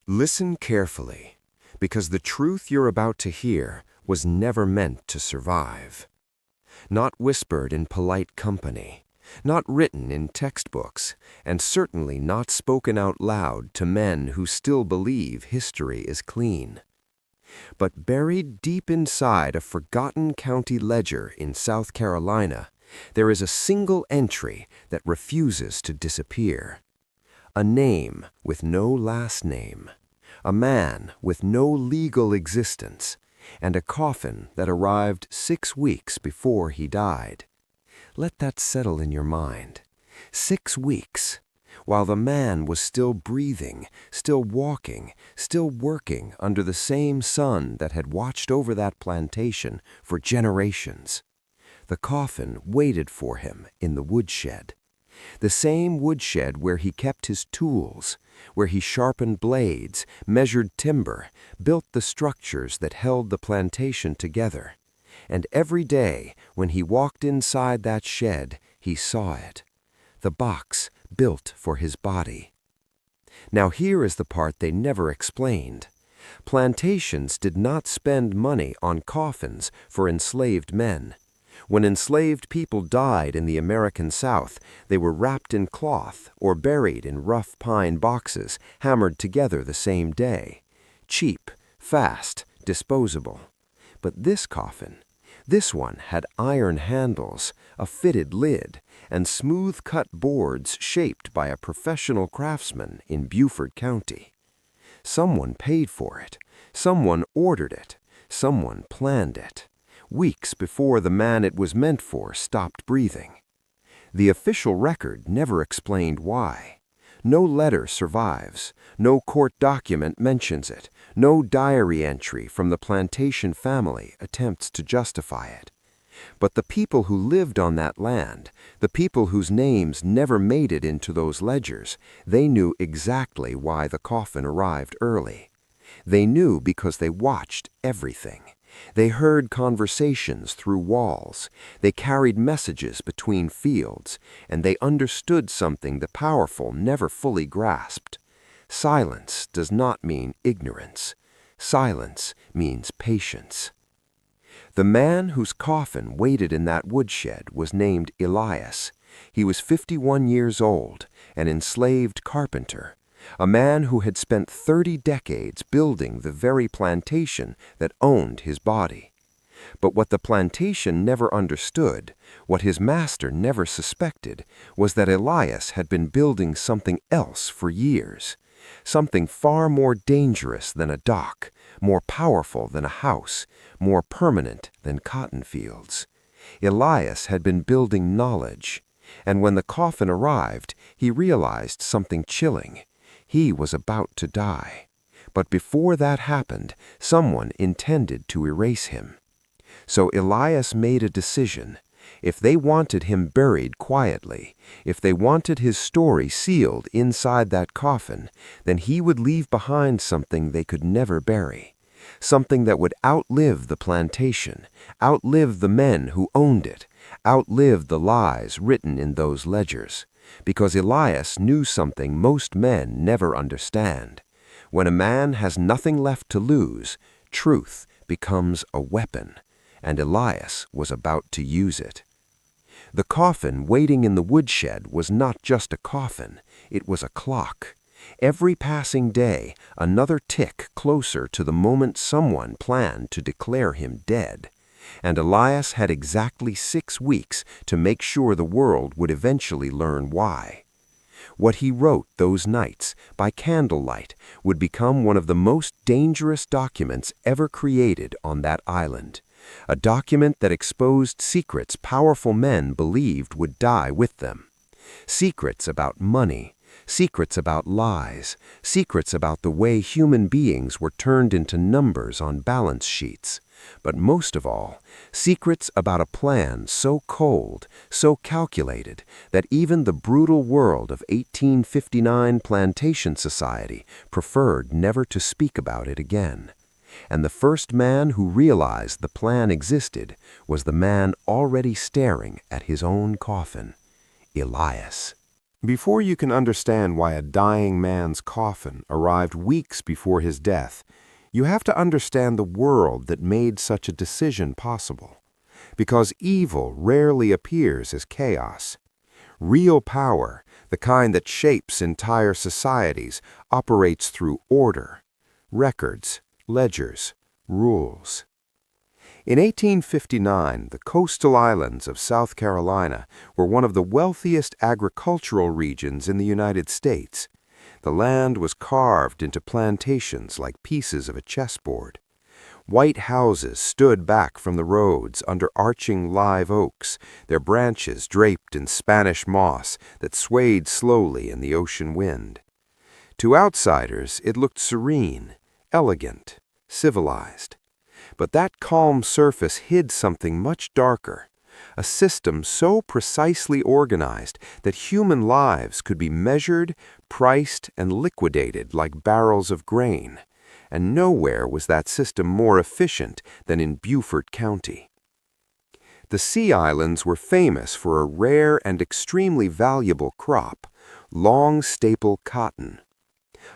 Listen carefully, because the truth you're about to hear was never meant to survive. Not whispered in polite company, not written in textbooks, and certainly not spoken out loud to men who still believe history is clean. But buried deep inside a forgotten county ledger in South Carolina, there is a single entry that refuses to disappear. A name with no last name, a man with no legal existence, and a coffin that arrived 6 weeks before he died. Let that settle in your mind. 6 weeks, while the man was still breathing, still walking, still working under the same sun that had watched over that plantation for generations. The coffin waited for him in the woodshed. The same woodshed where he kept his tools, where he sharpened blades, measured timber, built the structures that held the plantation together. And every day, when he walked inside that shed, he saw it. The box built for his body. Now here is the part they never explained. Plantations did not spend money on coffins for enslaved men. When enslaved people died in the American South, they were wrapped in cloth or buried in rough pine boxes, hammered together the same day. Cheap, fast, disposable. But this coffin, this one had iron handles, a fitted lid, and smooth-cut boards shaped by a professional craftsman in Beaufort County. Someone paid for it. Someone ordered it. Someone planned it. Weeks before the man it was meant for stopped breathing. The official record never explained why. No letter survives. No court document mentions it. No diary entry from the plantation family attempts to justify it. But the people who lived on that land, the people whose names never made it into those ledgers, they knew exactly why the coffin arrived early. They knew because they watched everything. They heard conversations through walls. They carried messages between fields, and they understood something the powerful never fully grasped. Silence does not mean ignorance. Silence means patience. The man whose coffin waited in that woodshed was named Elias. He was 51 years old, an enslaved carpenter, a man who had spent 30 decades building the very plantation that owned his body. But what the plantation never understood, what his master never suspected, was that Elias had been building something else for years, something far more dangerous than a dock, more powerful than a house, more permanent than cotton fields. Elias had been building knowledge, and when the coffin arrived, he realized something chilling. He was about to die. But before that happened, someone intended to erase him. So Elias made a decision. If they wanted him buried quietly, if they wanted his story sealed inside that coffin, then he would leave behind something they could never bury. Something that would outlive the plantation, outlive the men who owned it, outlive the lies written in those ledgers. Because Elias knew something most men never understand. When a man has nothing left to lose, truth becomes a weapon, and Elias was about to use it. The coffin waiting in the woodshed was not just a coffin, it was a clock. Every passing day, another tick closer to the moment someone planned to declare him dead. And Elias had exactly 6 weeks to make sure the world would eventually learn why. What he wrote those nights, by candlelight, would become one of the most dangerous documents ever created on that island. A document that exposed secrets powerful men believed would die with them. Secrets about money, secrets about lies, secrets about the way human beings were turned into numbers on balance sheets. But most of all, secrets about a plan so cold, so calculated, that even the brutal world of 1859 plantation society preferred never to speak about it again. And the first man who realized the plan existed was the man already staring at his own coffin, Elias. Before you can understand why a dying man's coffin arrived weeks before his death, you have to understand the world that made such a decision possible. Because evil rarely appears as chaos. Real power, the kind that shapes entire societies, operates through order, records, ledgers, rules. In 1859, the coastal islands of South Carolina were one of the wealthiest agricultural regions in the United States. The land was carved into plantations like pieces of a chessboard. White houses stood back from the roads under arching live oaks, their branches draped in Spanish moss that swayed slowly in the ocean wind. To outsiders, it looked serene, elegant, civilized. But that calm surface hid something much darker, a system so precisely organized that human lives could be measured, priced, and liquidated like barrels of grain. And nowhere was that system more efficient than in Beaufort County. The Sea Islands were famous for a rare and extremely valuable crop, long staple cotton.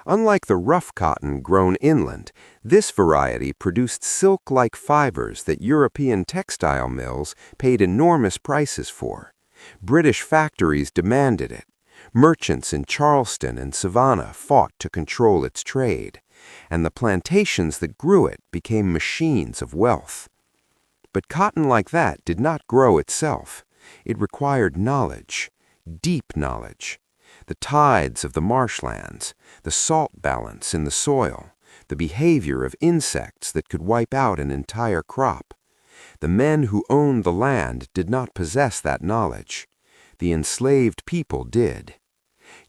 Unlike the rough cotton grown inland, this variety produced silk-like fibers that European textile mills paid enormous prices for. British factories demanded it. Merchants in Charleston and Savannah fought to control its trade, and the plantations that grew it became machines of wealth. But cotton like that did not grow itself. It required knowledge, deep knowledge. The tides of the marshlands, the salt balance in the soil, the behavior of insects that could wipe out an entire crop. The men who owned the land did not possess that knowledge. The enslaved people did.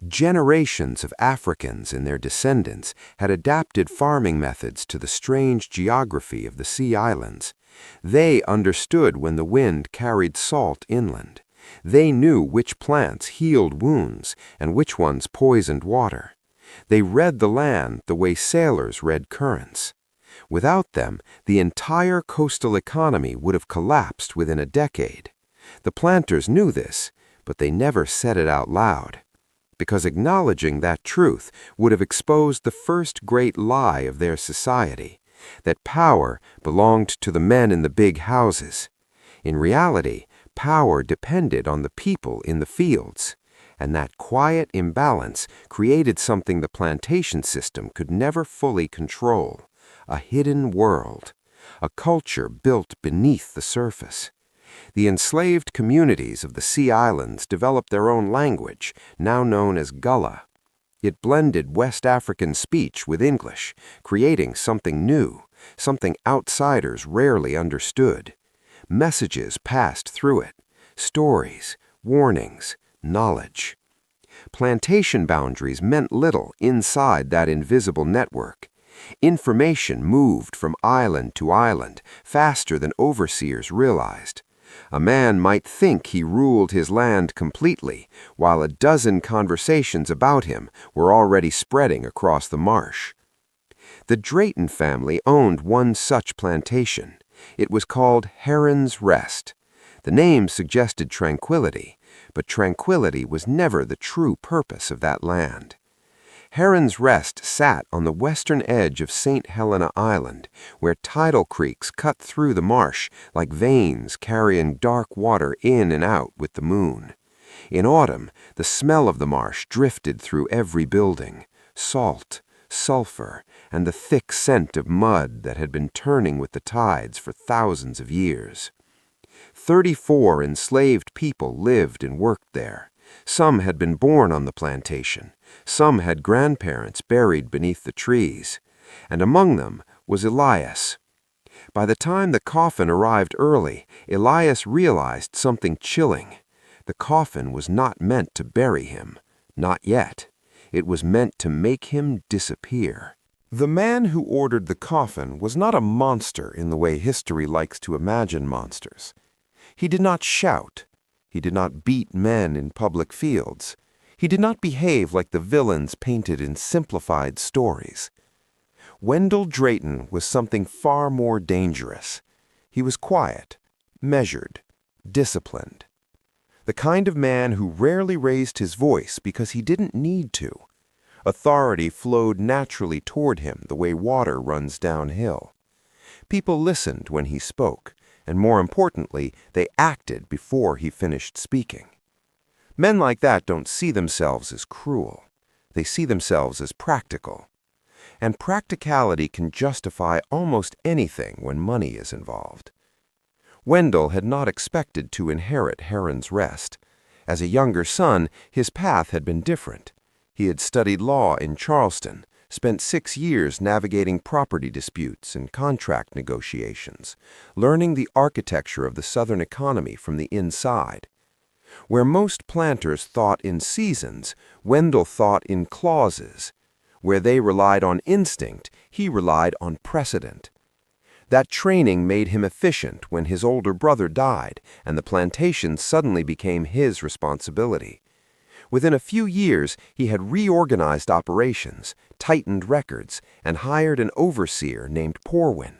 Generations of Africans and their descendants had adapted farming methods to the strange geography of the Sea Islands. They understood when the wind carried salt inland. They knew which plants healed wounds and which ones poisoned water. They read the land the way sailors read currents. Without them, the entire coastal economy would have collapsed within a decade. The planters knew this, but they never said it out loud, because acknowledging that truth would have exposed the first great lie of their society, that power belonged to the men in the big houses. In reality, power depended on the people in the fields, and that quiet imbalance created something the plantation system could never fully control, a hidden world, a culture built beneath the surface. The enslaved communities of the Sea Islands developed their own language, now known as Gullah. It blended West African speech with English, creating something new, something outsiders rarely understood. Messages passed through it, stories, warnings, knowledge. Plantation boundaries meant little inside that invisible network. Information moved from island to island faster than overseers realized. A man might think he ruled his land completely, while a dozen conversations about him were already spreading across the marsh. The Drayton family owned one such plantation. It was called Heron's Rest. The name suggested tranquility, but tranquility was never the true purpose of that land. Heron's Rest sat on the western edge of St. Helena Island, where tidal creeks cut through the marsh like veins carrying dark water in and out with the moon. In autumn, the smell of the marsh drifted through every building, salt, sulfur, and the thick scent of mud that had been turning with the tides for thousands of years. 34 enslaved people lived and worked there. Some had been born on the plantation. Some had grandparents buried beneath the trees. And among them was Elias. By the time the coffin arrived early, Elias realized something chilling. The coffin was not meant to bury him. Not yet. It was meant to make him disappear. The man who ordered the coffin was not a monster in the way history likes to imagine monsters. He did not shout. He did not beat men in public fields. He did not behave like the villains painted in simplified stories. Wendell Drayton was something far more dangerous. He was quiet, measured, disciplined. the kind of man who rarely raised his voice because he didn't need to. Authority flowed naturally toward him the way water runs downhill. People listened when he spoke, and more importantly, they acted before he finished speaking. Men like that don't see themselves as cruel. They see themselves as practical. And practicality can justify almost anything when money is involved. Wendell had not expected to inherit Heron's Rest. As a younger son, his path had been different. He had studied law in Charleston, spent 6 years navigating property disputes and contract negotiations, learning the architecture of the Southern economy from the inside. Where most planters thought in seasons, Wendell thought in clauses. Where they relied on instinct, he relied on precedent. That training made him efficient when his older brother died and the plantation suddenly became his responsibility. Within a few years, he had reorganized operations, tightened records, and hired an overseer named Porwin,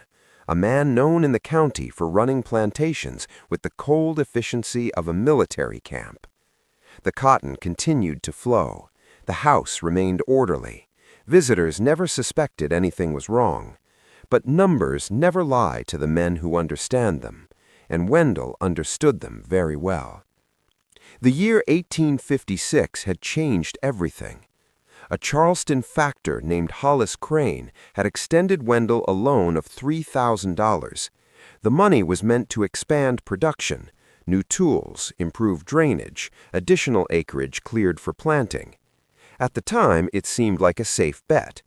a man known in the county for running plantations with the cold efficiency of a military camp. The cotton continued to flow. The house remained orderly. Visitors never suspected anything was wrong. But numbers never lie to the men who understand them, and Wendell understood them very well. The year 1856 had changed everything. A Charleston factor named Hollis Crane had extended Wendell a loan of $3,000. The money was meant to expand production, new tools, improve drainage, additional acreage cleared for planting. At the time, it seemed like a safe bet.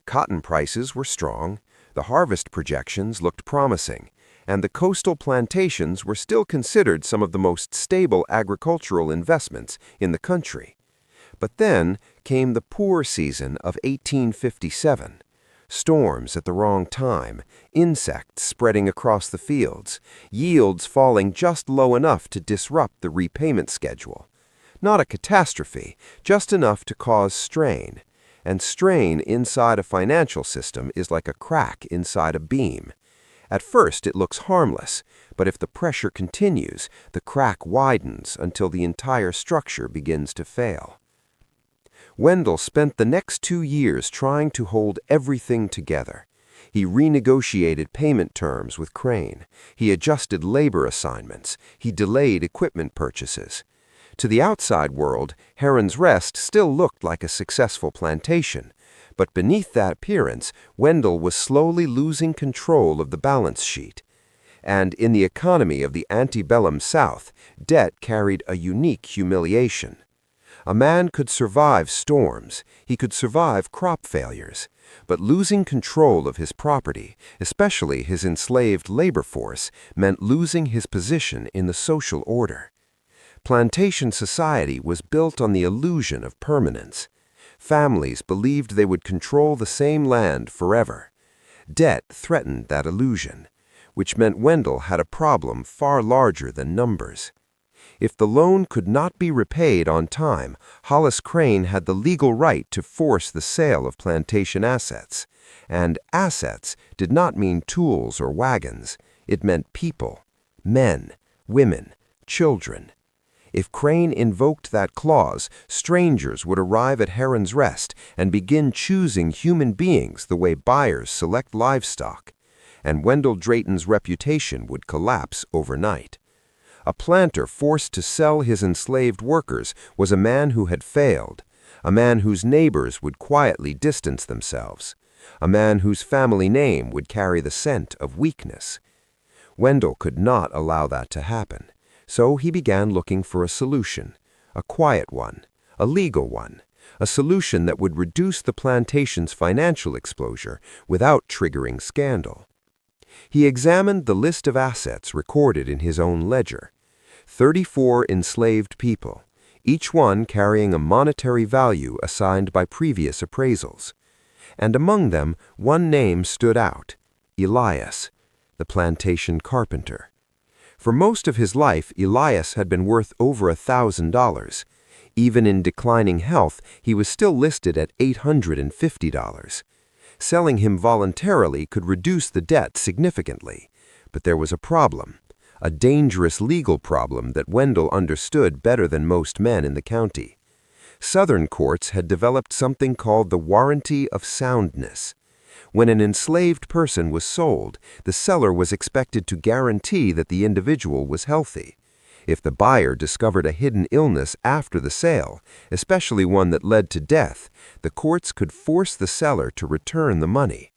Cotton prices were strong, the harvest projections looked promising, and the coastal plantations were still considered some of the most stable agricultural investments in the country. But then came the poor season of 1857. Storms at the wrong time, insects spreading across the fields, yields falling just low enough to disrupt the repayment schedule. Not a catastrophe, just enough to cause strain. And strain inside a financial system is like a crack inside a beam. At first it looks harmless, but if the pressure continues, the crack widens until the entire structure begins to fail. Wendell spent the next 2 years trying to hold everything together. He renegotiated payment terms with Crane. He adjusted labor assignments. He delayed equipment purchases. To the outside world, Heron's Rest still looked like a successful plantation, but beneath that appearance, Wendell was slowly losing control of the balance sheet. And in the economy of the antebellum South, debt carried a unique humiliation. A man could survive storms, he could survive crop failures, but losing control of his property, especially his enslaved labor force, meant losing his position in the social order. Plantation society was built on the illusion of permanence. Families believed they would control the same land forever. Debt threatened that illusion, which meant Wendell had a problem far larger than numbers. If the loan could not be repaid on time, Hollis Crane had the legal right to force the sale of plantation assets. And assets did not mean tools or wagons. It meant people, men, women, children. If Crane invoked that clause, strangers would arrive at Heron's Rest and begin choosing human beings the way buyers select livestock, and Wendell Drayton's reputation would collapse overnight. A planter forced to sell his enslaved workers was a man who had failed, a man whose neighbors would quietly distance themselves, a man whose family name would carry the scent of weakness. Wendell could not allow that to happen. So he began looking for a solution, a quiet one, a legal one, a solution that would reduce the plantation's financial exposure without triggering scandal. He examined the list of assets recorded in his own ledger. 34 enslaved people, each one carrying a monetary value assigned by previous appraisals. And among them, one name stood out, Elias, the plantation carpenter. For most of his life, Elias had been worth over $1,000. Even in declining health, he was still listed at $850. Selling him voluntarily could reduce the debt significantly. But there was a problem. a dangerous legal problem that Wendell understood better than most men in the county. Southern courts had developed something called the warranty of soundness. When an enslaved person was sold, the seller was expected to guarantee that the individual was healthy. If the buyer discovered a hidden illness after the sale, especially one that led to death, the courts could force the seller to return the money.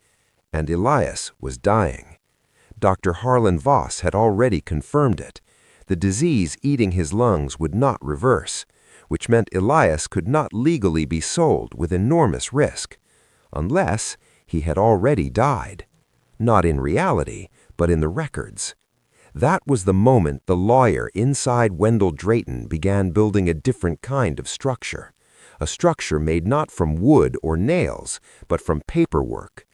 And Elias was dying. Dr. Harlan Voss had already confirmed it. The disease eating his lungs would not reverse, which meant Elias could not legally be sold with enormous risk, unless he had already died. Not in reality, but in the records. That was the moment the lawyer inside Wendell Drayton began building a different kind of structure, a structure made not from wood or nails, but from paperwork.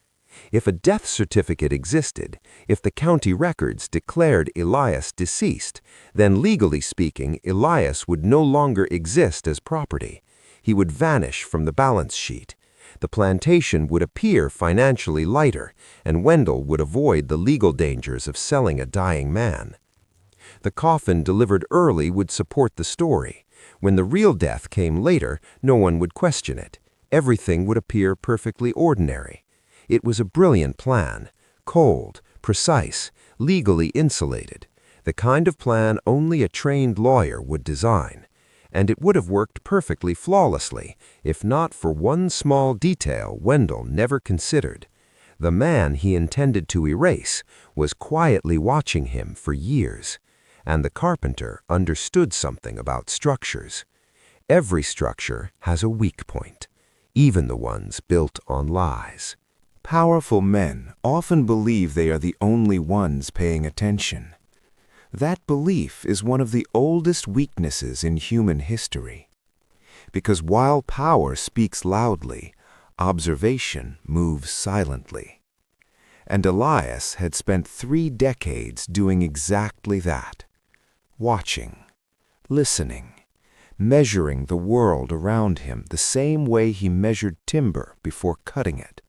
If a death certificate existed, if the county records declared Elias deceased, then legally speaking, Elias would no longer exist as property. He would vanish from the balance sheet. The plantation would appear financially lighter, and Wendell would avoid the legal dangers of selling a dying man. The coffin delivered early would support the story. When the real death came later, no one would question it. Everything would appear perfectly ordinary. It was a brilliant plan, cold, precise, legally insulated, the kind of plan only a trained lawyer would design. And it would have worked perfectly flawlessly, if not for one small detail Wendell never considered. The man he intended to erase was quietly watching him for years, and the carpenter understood something about structures. Every structure has a weak point, even the ones built on lies. Powerful men often believe they are the only ones paying attention. That belief is one of the oldest weaknesses in human history. Because while power speaks loudly, observation moves silently. And Elias had spent 3 decades doing exactly that. Watching, listening, measuring the world around him the same way he measured timber before cutting it.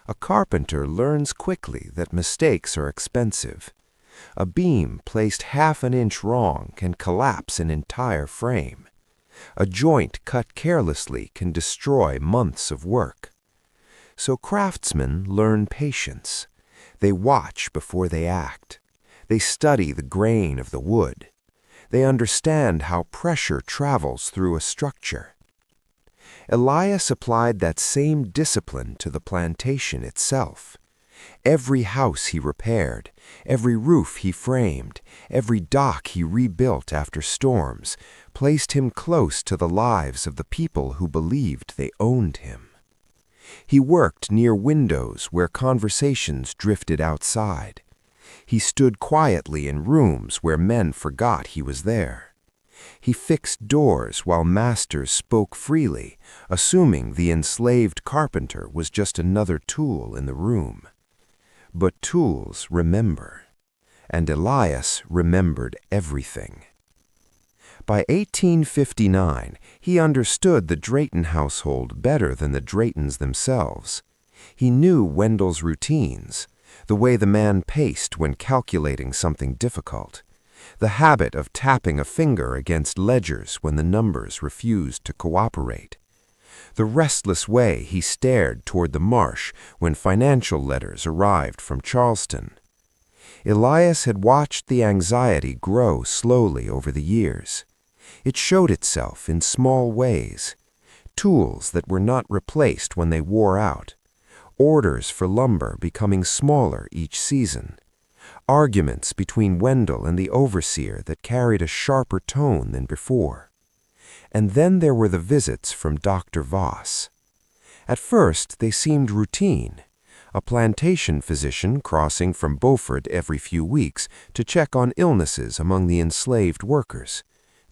A carpenter learns quickly that mistakes are expensive. A beam placed half an inch wrong can collapse an entire frame. A joint cut carelessly can destroy months of work. So craftsmen learn patience. They watch before they act. They study the grain of the wood. They understand how pressure travels through a structure. Elias applied that same discipline to the plantation itself. Every house he repaired, every roof he framed, every dock he rebuilt after storms, placed him close to the lives of the people who believed they owned him. He worked near windows where conversations drifted outside. He stood quietly in rooms where men forgot he was there. He fixed doors while masters spoke freely, assuming the enslaved carpenter was just another tool in the room. But tools remember, and Elias remembered everything. By 1859, he understood the Drayton household better than the Draytons themselves. He knew Wendell's routines, the way the man paced when calculating something difficult, the habit of tapping a finger against ledgers when the numbers refused to cooperate, the restless way he stared toward the marsh when financial letters arrived from Charleston. Elias had watched the anxiety grow slowly over the years. It showed itself in small ways, tools that were not replaced when they wore out, orders for lumber becoming smaller each season, arguments between Wendell and the overseer that carried a sharper tone than before. And then there were the visits from Dr. Voss. At first, they seemed routine, a plantation physician crossing from Beaufort every few weeks to check on illnesses among the enslaved workers.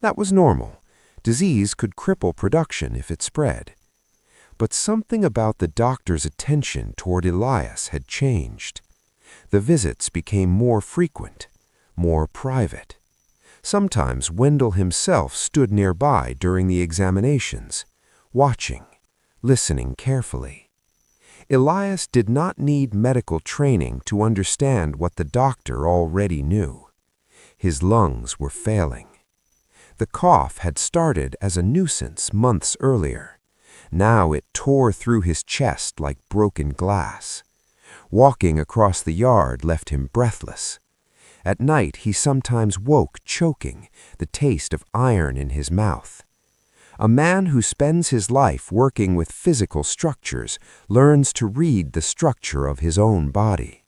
That was normal. Disease could cripple production if it spread. But something about the doctor's attention toward Elias had changed. The visits became more frequent, more private. Sometimes Wendell himself stood nearby during the examinations, watching, listening carefully. Elias did not need medical training to understand what the doctor already knew. His lungs were failing. The cough had started as a nuisance months earlier. Now it tore through his chest like broken glass. Walking across the yard left him breathless. At night he sometimes woke choking, the taste of iron in his mouth. A man who spends his life working with physical structures learns to read the structure of his own body.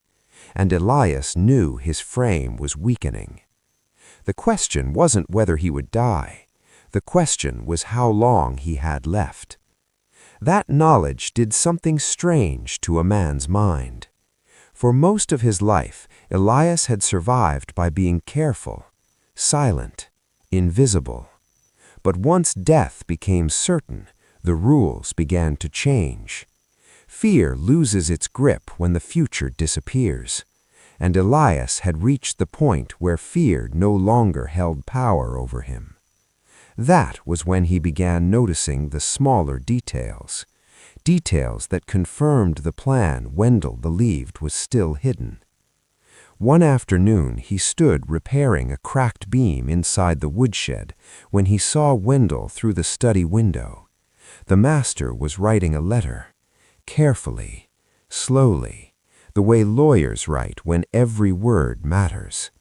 And Elias knew his frame was weakening. The question wasn't whether he would die. The question was how long he had left. That knowledge did something strange to a man's mind. For most of his life, Elias had survived by being careful, silent, invisible. But once death became certain, the rules began to change. Fear loses its grip when the future disappears. And Elias had reached the point where fear no longer held power over him. That was when he began noticing the smaller details, details that confirmed the plan Wendell believed was still hidden. One afternoon he stood repairing a cracked beam inside the woodshed when he saw Wendell through the study window. The master was writing a letter, carefully, slowly, the way lawyers write when every word matters.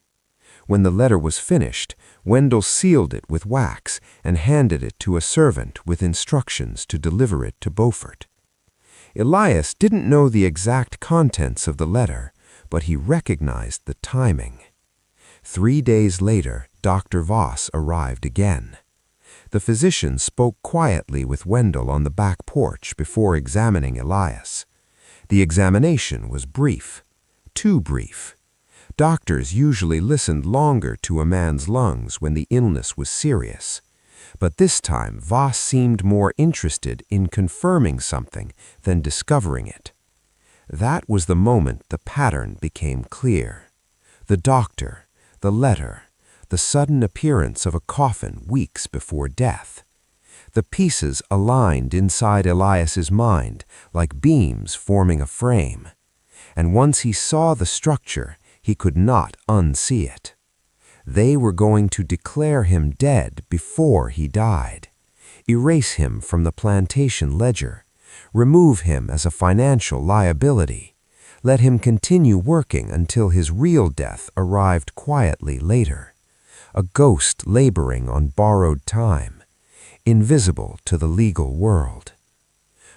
When the letter was finished, Wendell sealed it with wax and handed it to a servant with instructions to deliver it to Beaufort. Elias didn't know the exact contents of the letter, but he recognized the timing. 3 days later, Dr. Voss arrived again. The physician spoke quietly with Wendell on the back porch before examining Elias. The examination was brief, too brief. Doctors usually listened longer to a man's lungs when the illness was serious. But this time Voss seemed more interested in confirming something than discovering it. That was the moment the pattern became clear. The doctor, the letter, the sudden appearance of a coffin weeks before death. The pieces aligned inside Elias's mind like beams forming a frame. And once he saw the structure, he could not unsee it. They were going to declare him dead before he died, erase him from the plantation ledger, remove him as a financial liability, let him continue working until his real death arrived quietly later, a ghost laboring on borrowed time, invisible to the legal world.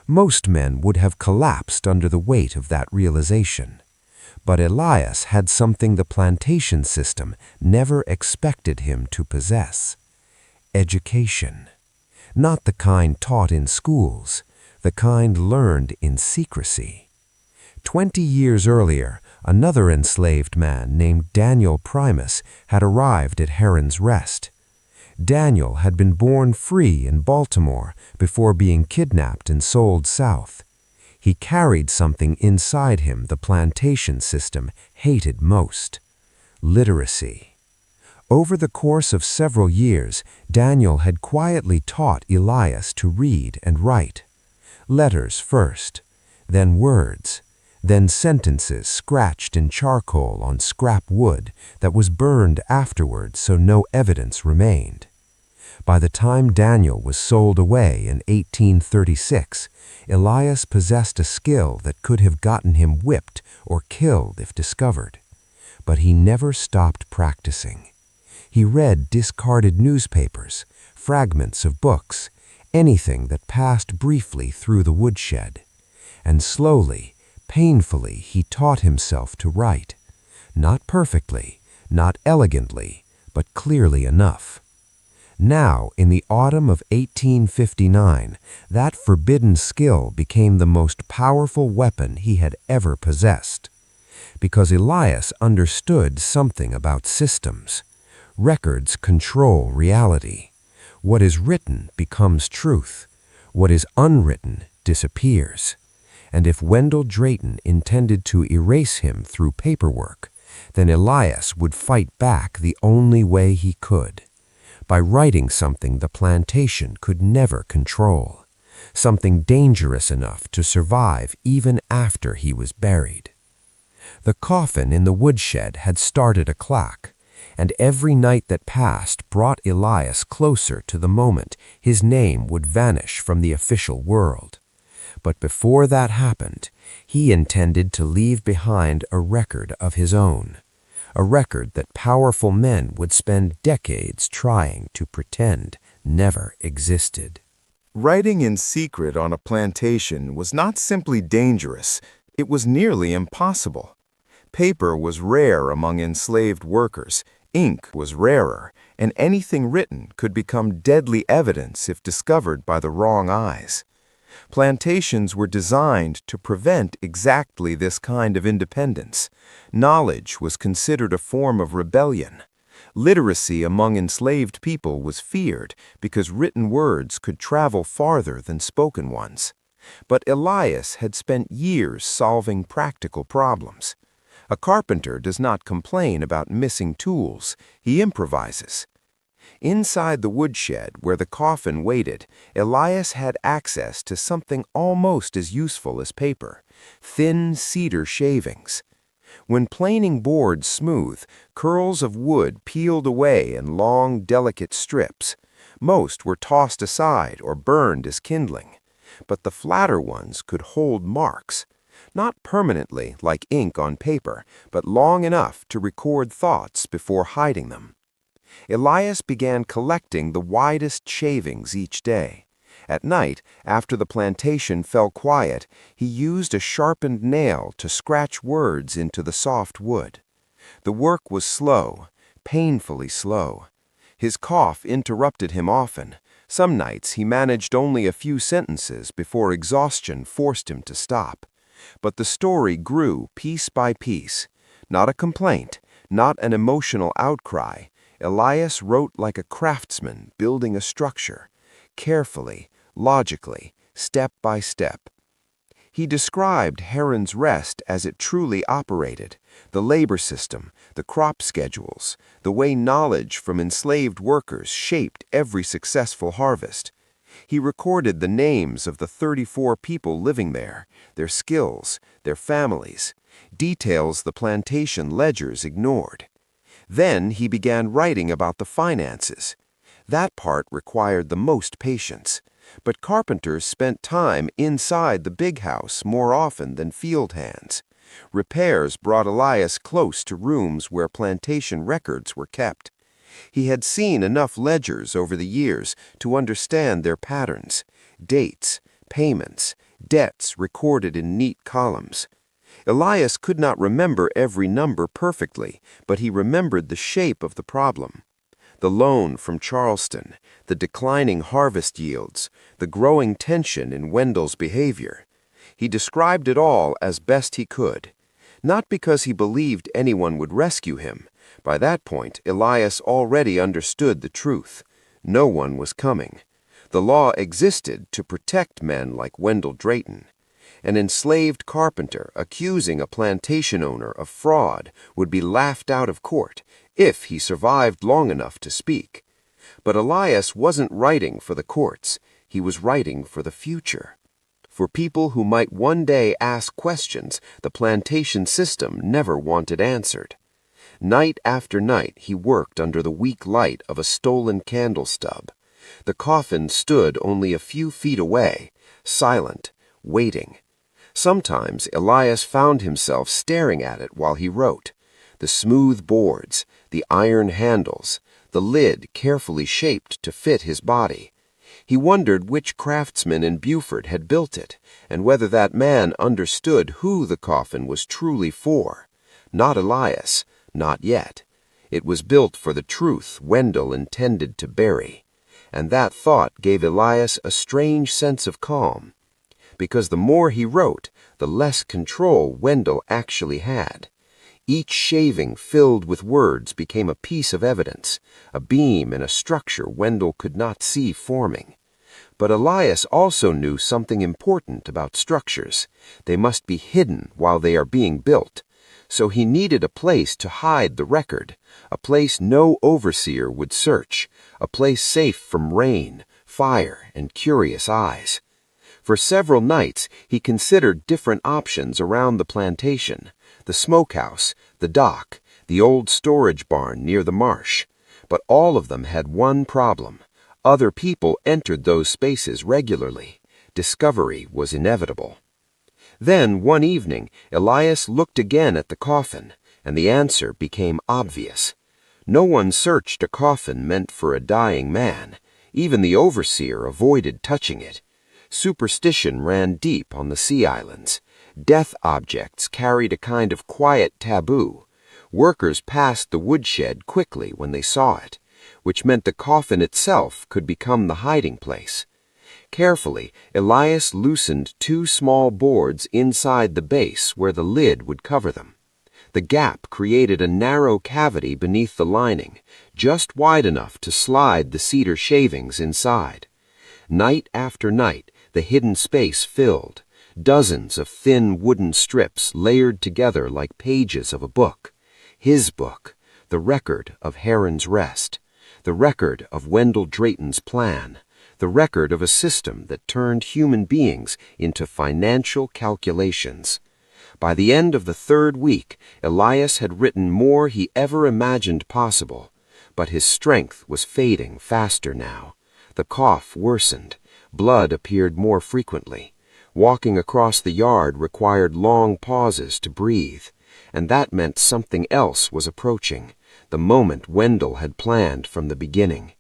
Most men would have collapsed under the weight of that realization. But Elias had something the plantation system never expected him to possess: education. Not the kind taught in schools, the kind learned in secrecy. 20 years earlier, another enslaved man named Daniel Primus had arrived at Heron's Rest. Daniel had been born free in Baltimore before being kidnapped and sold south. He carried something inside him the plantation system hated most: literacy. Over the course of several years, Daniel had quietly taught Elias to read and write. Letters first, then words, then sentences scratched in charcoal on scrap wood that was burned afterwards so no evidence remained. By the time Daniel was sold away in 1836, Elias possessed a skill that could have gotten him whipped or killed if discovered. But he never stopped practicing. He read discarded newspapers, fragments of books, anything that passed briefly through the woodshed. And slowly, painfully, he taught himself to write. Not perfectly, not elegantly, but clearly enough. Now, in the autumn of 1859, that forbidden skill became the most powerful weapon he had ever possessed. Because Elias understood something about systems. Records control reality. What is written becomes truth. What is unwritten disappears. And if Wendell Drayton intended to erase him through paperwork, then Elias would fight back the only way he could. By writing something the plantation could never control, something dangerous enough to survive even after he was buried. The coffin in the woodshed had started a clock. and every night that passed brought Elias closer to the moment his name would vanish from the official world. But before that happened, he intended to leave behind a record of his own, a record that powerful men would spend decades trying to pretend never existed. Writing in secret on a plantation was not simply dangerous, it was nearly impossible. Paper was rare among enslaved workers, ink was rarer, and anything written could become deadly evidence if discovered by the wrong eyes. Plantations were designed to prevent exactly this kind of independence. Knowledge was considered a form of rebellion. Literacy among enslaved people was feared because written words could travel farther than spoken ones. But Elias had spent years solving practical problems. A carpenter does not complain about missing tools, he improvises. Inside the woodshed where the coffin waited, Elias had access to something almost as useful as paper: thin cedar shavings. When planing boards smooth, curls of wood peeled away in long, delicate strips. Most were tossed aside or burned as kindling, but the flatter ones could hold marks. Not permanently, like ink on paper, but long enough to record thoughts before hiding them. Elias began collecting the widest shavings each day. At night, after the plantation fell quiet, he used a sharpened nail to scratch words into the soft wood. The work was slow, painfully slow. His cough interrupted him often. Some nights he managed only a few sentences before exhaustion forced him to stop. But the story grew piece by piece. Not a complaint, not an emotional outcry. Elias wrote like a craftsman building a structure, carefully, logically, step by step. He described Heron's Rest as it truly operated: the labor system, the crop schedules, the way knowledge from enslaved workers shaped every successful harvest. He recorded the names of the 34 people living there, their skills, their families, details the plantation ledgers ignored. Then he began writing about the finances. That part required the most patience, but carpenters spent time inside the big house more often than field hands. Repairs brought Elias close to rooms where plantation records were kept. He had seen enough ledgers over the years to understand their patterns: dates, payments, debts recorded in neat columns. Elias could not remember every number perfectly, but he remembered the shape of the problem. The loan from Charleston, the declining harvest yields, the growing tension in Wendell's behavior. He described it all as best he could. Not because he believed anyone would rescue him. By that point, Elias already understood the truth. No one was coming. The law existed to protect men like Wendell Drayton. An enslaved carpenter accusing a plantation owner of fraud would be laughed out of court if he survived long enough to speak. But Elias wasn't writing for the courts. He was writing for the future. For people who might one day ask questions the plantation system never wanted answered. Night after night he worked under the weak light of a stolen candle stub. The coffin stood only a few feet away, silent, waiting. Sometimes Elias found himself staring at it while he wrote. The smooth boards, the iron handles, the lid carefully shaped to fit his body. He wondered which craftsman in Beaufort had built it, and whether that man understood who the coffin was truly for. Not Elias, not yet. It was built for the truth Wendell intended to bury. And that thought gave Elias a strange sense of calm. Because the more he wrote, the less control Wendell actually had. Each shaving filled with words became a piece of evidence, a beam in a structure Wendell could not see forming. But Elias also knew something important about structures. They must be hidden while they are being built. So he needed a place to hide the record, a place no overseer would search, a place safe from rain, fire, and curious eyes. For several nights he considered different options around the plantation: the smokehouse, the dock, the old storage barn near the marsh. But all of them had one problem. Other people entered those spaces regularly. Discovery was inevitable. Then, one evening, Elias looked again at the coffin, and the answer became obvious. No one searched a coffin meant for a dying man. Even the overseer avoided touching it. Superstition ran deep on the sea islands. Death objects carried a kind of quiet taboo. Workers passed the woodshed quickly when they saw it, which meant the coffin itself could become the hiding place. Carefully, Elias loosened 2 small boards inside the base where the lid would cover them. The gap created a narrow cavity beneath the lining, just wide enough to slide the cedar shavings inside. Night after night, the hidden space filled, dozens of thin wooden strips layered together like pages of a book. His book, the record of Heron's Rest, the record of Wendell Drayton's plan, the record of a system that turned human beings into financial calculations. By the end of the 3rd week, Elias had written more he ever imagined possible, but his strength was fading faster now. The cough worsened. Blood appeared more frequently. Walking across the yard required long pauses to breathe, and that meant something else was approaching, the moment Wendell had planned from the beginning.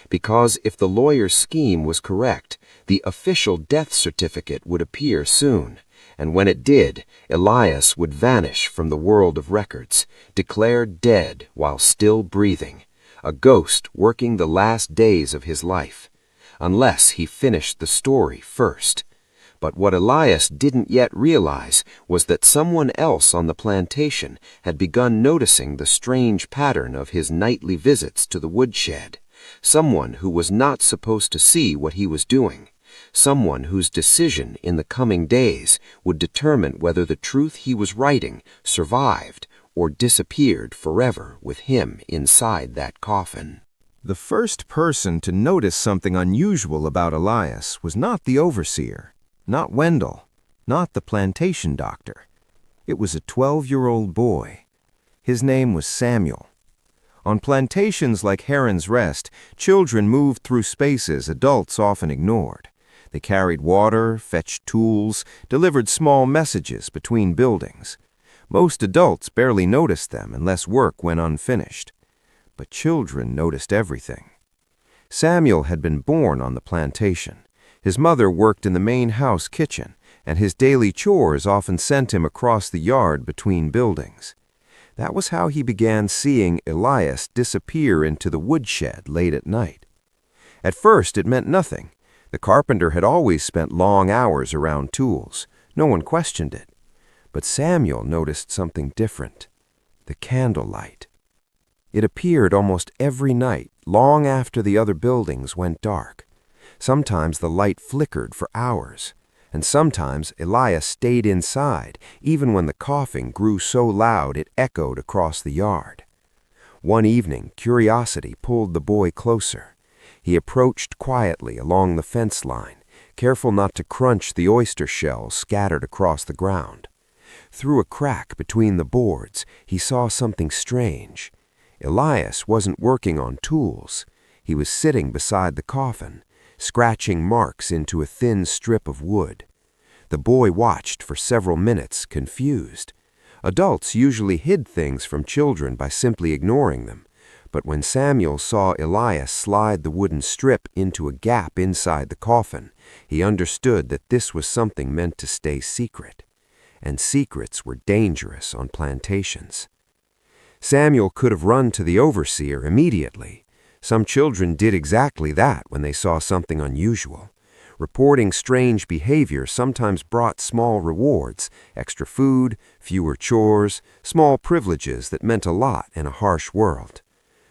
Because if the lawyer's scheme was correct, the official death certificate would appear soon, and when it did, Elias would vanish from the world of records, declared dead while still breathing, a ghost working the last days of his life, unless he finished the story first. But what Elias didn't yet realize was that someone else on the plantation had begun noticing the strange pattern of his nightly visits to the woodshed. Someone who was not supposed to see what he was doing. Someone whose decision in the coming days would determine whether the truth he was writing survived or disappeared forever with him inside that coffin. The first person to notice something unusual about Elias was not the overseer, not Wendell, not the plantation doctor. It was a 12-year-old boy. His name was Samuel. On plantations like Heron's Rest, children moved through spaces adults often ignored. They carried water, fetched tools, delivered small messages between buildings. Most adults barely noticed them unless work went unfinished. But children noticed everything. Samuel had been born on the plantation. His mother worked in the main house kitchen, and his daily chores often sent him across the yard between buildings. That was how he began seeing Elias disappear into the woodshed late at night. At first, it meant nothing. The carpenter had always spent long hours around tools. No one questioned it. But Samuel noticed something different. The candlelight. It appeared almost every night, long after the other buildings went dark. Sometimes the light flickered for hours, and sometimes Elias stayed inside, even when the coughing grew so loud it echoed across the yard. One evening, curiosity pulled the boy closer. He approached quietly along the fence line, careful not to crunch the oyster shells scattered across the ground. Through a crack between the boards, he saw something strange. Elias wasn't working on tools. He was sitting beside the coffin, scratching marks into a thin strip of wood. The boy watched for several minutes, confused. Adults usually hid things from children by simply ignoring them, but when Samuel saw Elias slide the wooden strip into a gap inside the coffin, he understood that this was something meant to stay secret. And secrets were dangerous on plantations. Samuel could have run to the overseer immediately. Some children did exactly that when they saw something unusual. Reporting strange behavior sometimes brought small rewards, extra food, fewer chores, small privileges that meant a lot in a harsh world.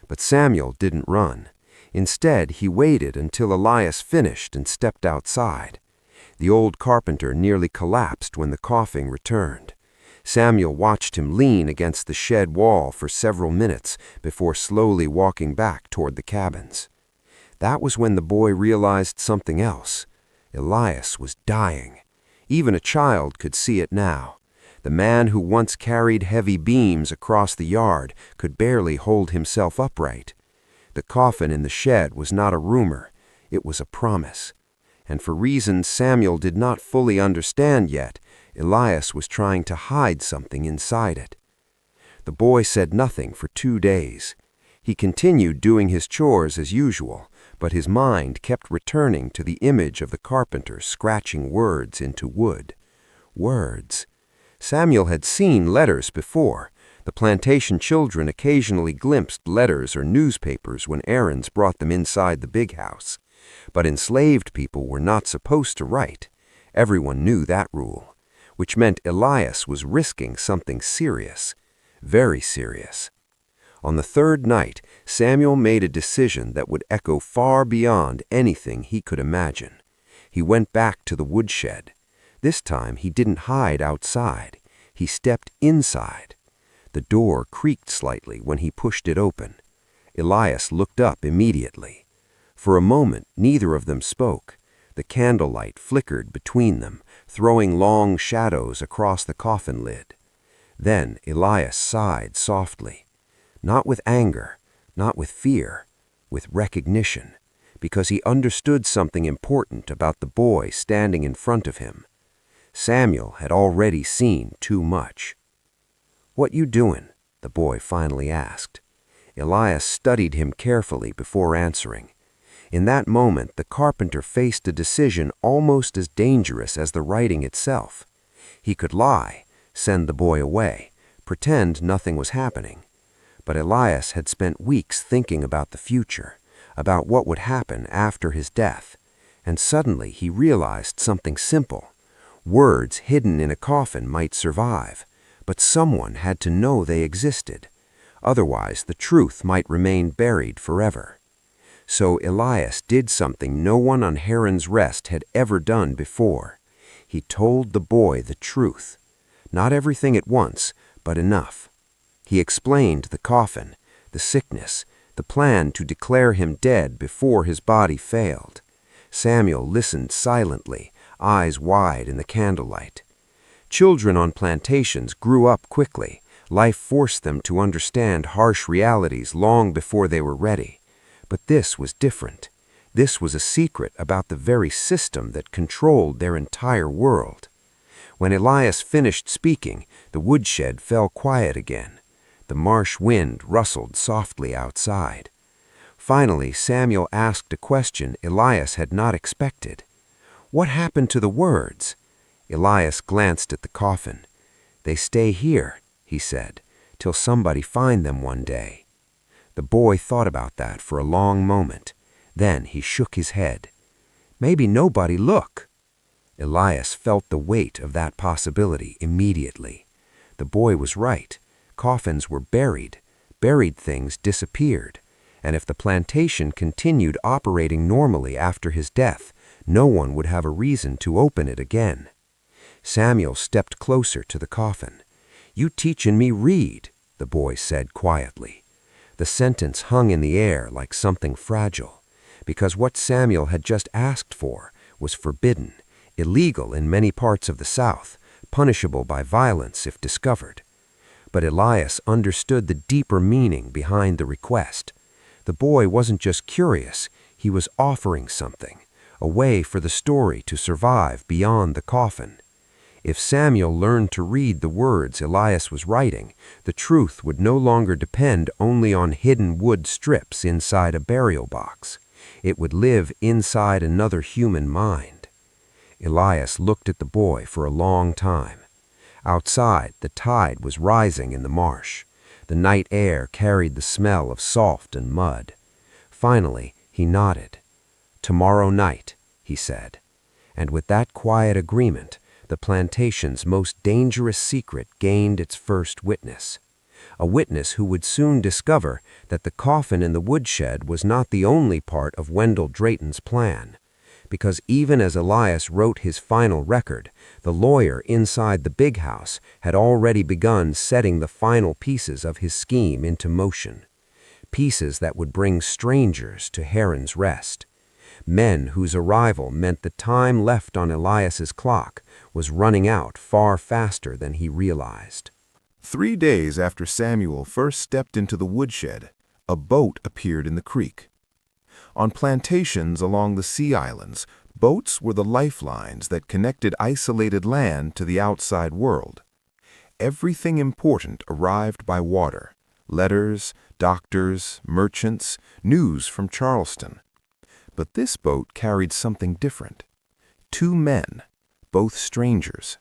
But Samuel didn't run. Instead, he waited until Elias finished and stepped outside. The old carpenter nearly collapsed when the coughing returned. Samuel watched him lean against the shed wall for several minutes before slowly walking back toward the cabins. That was when the boy realized something else. Elias was dying. Even a child could see it now. The man who once carried heavy beams across the yard could barely hold himself upright. The coffin in the shed was not a rumor, it was a promise. And for reasons Samuel did not fully understand yet, Elias was trying to hide something inside it. The boy said nothing for 2 days. He continued doing his chores as usual, but his mind kept returning to the image of the carpenter scratching words into wood. Words. Samuel had seen letters before. The plantation children occasionally glimpsed letters or newspapers when errands brought them inside the big house. But enslaved people were not supposed to write. Everyone knew that rule, which meant Elias was risking something serious, very serious. On the 3rd night, Samuel made a decision that would echo far beyond anything he could imagine. He went back to the woodshed. This time he didn't hide outside. He stepped inside. The door creaked slightly when he pushed it open. Elias looked up immediately. For a moment, neither of them spoke. The candlelight flickered between them, throwing long shadows across the coffin lid. Then Elias sighed softly. Not with anger, not with fear, with recognition, because he understood something important about the boy standing in front of him. Samuel had already seen too much. "What you doing?" the boy finally asked. Elias studied him carefully before answering. In that moment, the carpenter faced a decision almost as dangerous as the writing itself. He could lie, send the boy away, pretend nothing was happening. But Elias had spent weeks thinking about the future, about what would happen after his death, and suddenly he realized something simple. Words hidden in a coffin might survive, but someone had to know they existed. Otherwise, the truth might remain buried forever. So Elias did something no one on Heron's Rest had ever done before. He told the boy the truth. Not everything at once, but enough. He explained the coffin, the sickness, the plan to declare him dead before his body failed. Samuel listened silently, eyes wide in the candlelight. Children on plantations grew up quickly. Life forced them to understand harsh realities long before they were ready. But this was different. This was a secret about the very system that controlled their entire world. When Elias finished speaking, the woodshed fell quiet again. The marsh wind rustled softly outside. Finally, Samuel asked a question Elias had not expected. "What happened to the words?" Elias glanced at the coffin. "They stay here," he said, "till somebody find them one day." The boy thought about that for a long moment. Then he shook his head. "Maybe nobody look." Elias felt the weight of that possibility immediately. The boy was right. Coffins were buried. Buried things disappeared. And if the plantation continued operating normally after his death, no one would have a reason to open it again. Samuel stepped closer to the coffin. "You teachin' me read," the boy said quietly. The sentence hung in the air like something fragile, because what Samuel had just asked for was forbidden, illegal in many parts of the South, punishable by violence if discovered. But Elias understood the deeper meaning behind the request. The boy wasn't just curious, he was offering something, a way for the story to survive beyond the coffin. If Samuel learned to read the words Elias was writing, the truth would no longer depend only on hidden wood strips inside a burial box. It would live inside another human mind. Elias looked at the boy for a long time. Outside, the tide was rising in the marsh. The night air carried the smell of salt and mud. Finally, he nodded. "Tomorrow night," he said. And with that quiet agreement, the plantation's most dangerous secret gained its first witness. A witness who would soon discover that the coffin in the woodshed was not the only part of Wendell Drayton's plan. Because even as Elias wrote his final record, the lawyer inside the big house had already begun setting the final pieces of his scheme into motion. Pieces that would bring strangers to Heron's Rest. men whose arrival meant the time left on Elias's clock was running out far faster than he realized. 3 days after Samuel first stepped into the woodshed, a boat appeared in the creek. On plantations along the sea islands, boats were the lifelines that connected isolated land to the outside world. Everything important arrived by water: letters, doctors, merchants, news from Charleston. But this boat carried something different. 2 men, both strangers.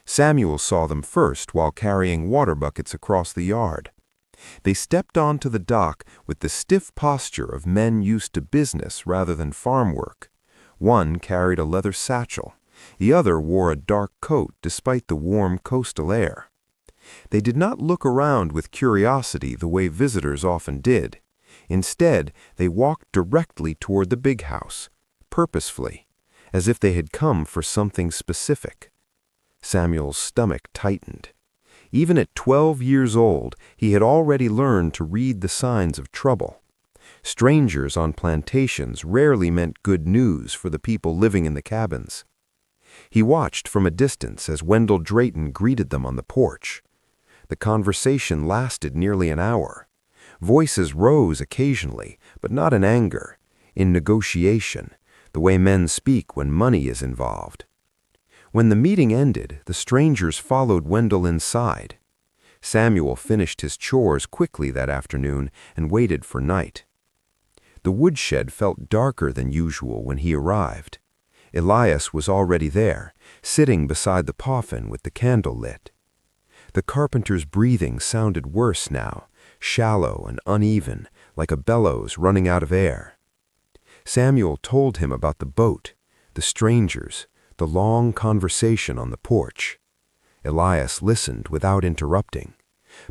Samuel saw them first while carrying water buckets across the yard. They stepped onto the dock with the stiff posture of men used to business rather than farm work. One carried a leather satchel. The other wore a dark coat despite the warm coastal air. They did not look around with curiosity the way visitors often did. Instead, they walked directly toward the big house, purposefully, as if they had come for something specific. Samuel's stomach tightened. Even at 12 years old, he had already learned to read the signs of trouble. Strangers on plantations rarely meant good news for the people living in the cabins. He watched from a distance as Wendell Drayton greeted them on the porch. The conversation lasted nearly an hour. Voices rose occasionally, but not in anger, in negotiation, the way men speak when money is involved. When the meeting ended, the strangers followed Wendell inside. Samuel finished his chores quickly that afternoon and waited for night. The woodshed felt darker than usual when he arrived. Elias was already there, sitting beside the coffin with the candle lit. The carpenter's breathing sounded worse now, shallow and uneven, like a bellows running out of air. Samuel told him about the boat, the strangers, the long conversation on the porch. Elias listened without interrupting.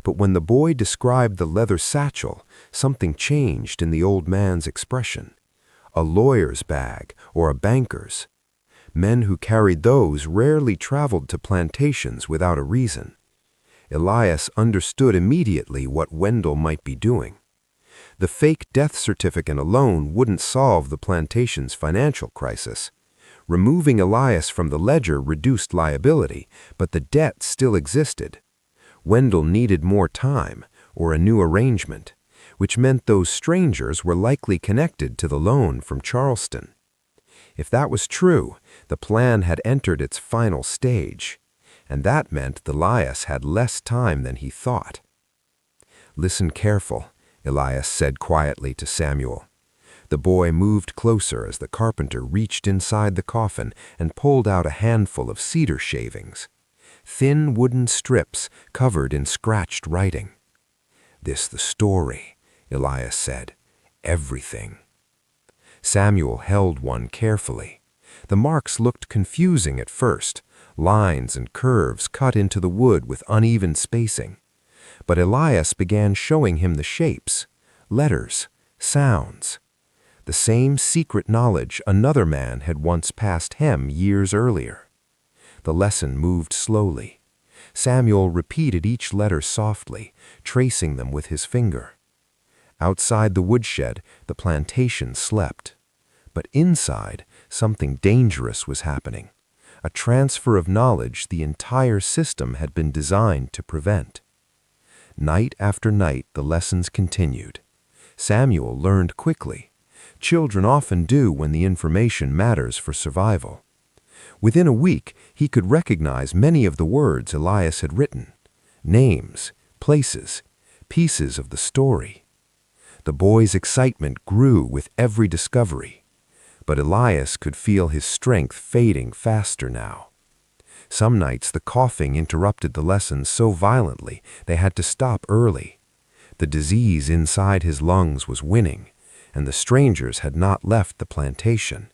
But when the boy described the leather satchel, something changed in the old man's expression. A lawyer's bag or a banker's. Men who carried those rarely traveled to plantations without a reason. Elias understood immediately what Wendell might be doing. The fake death certificate alone wouldn't solve the plantation's financial crisis. Removing Elias from the ledger reduced liability, but the debt still existed. Wendell needed more time or a new arrangement, which meant those strangers were likely connected to the loan from Charleston. If that was true, the plan had entered its final stage, and that meant Elias had less time than he thought. "Listen careful," Elias said quietly to Samuel. The boy moved closer as the carpenter reached inside the coffin and pulled out a handful of cedar shavings. Thin wooden strips covered in scratched writing. "This the story," Elias said. "Everything." Samuel held one carefully. The marks looked confusing at first, lines and curves cut into the wood with uneven spacing. But Elias began showing him the shapes, letters, sounds. The same secret knowledge another man had once passed him years earlier. The lesson moved slowly. Samuel repeated each letter softly, tracing them with his finger. Outside the woodshed, the plantation slept. But inside, something dangerous was happening. A transfer of knowledge the entire system had been designed to prevent. Night after night, the lessons continued. Samuel learned quickly. Children often do when the information matters for survival. Within a week, he could recognize many of the words Elias had written. Names, places, pieces of the story. The boy's excitement grew with every discovery. But Elias could feel his strength fading faster now. Some nights the coughing interrupted the lessons so violently they had to stop early. The disease inside his lungs was winning, and the strangers had not left the plantation.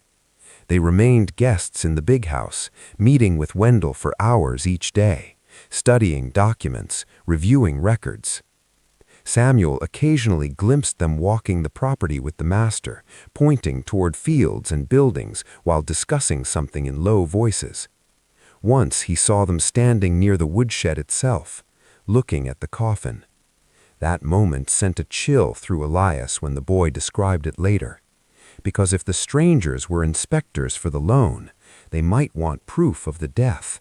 They remained guests in the big house, meeting with Wendell for hours each day, studying documents, reviewing records. Samuel occasionally glimpsed them walking the property with the master, pointing toward fields and buildings while discussing something in low voices. Once he saw them standing near the woodshed itself, looking at the coffin. That moment sent a chill through Elias when the boy described it later. because if the strangers were inspectors for the loan, they might want proof of the death,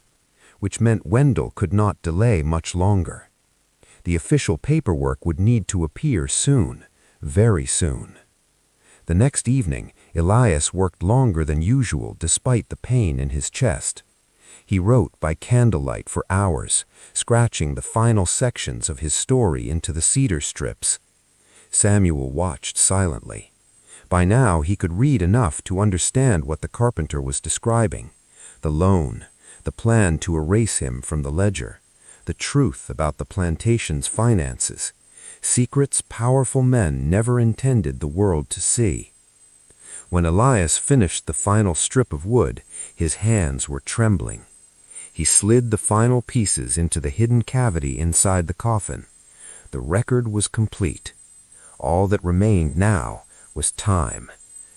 which meant Wendell could not delay much longer. The official paperwork would need to appear soon, very soon. The next evening, Elias worked longer than usual despite the pain in his chest. He wrote by candlelight for hours, scratching the final sections of his story into the cedar strips. Samuel watched silently. By now he could read enough to understand what the carpenter was describing: the loan, the plan to erase him from the ledger, the truth about the plantation's finances, secrets powerful men never intended the world to see. When Elias finished the final strip of wood, his hands were trembling. He slid the final pieces into the hidden cavity inside the coffin. The record was complete. All that remained now was time,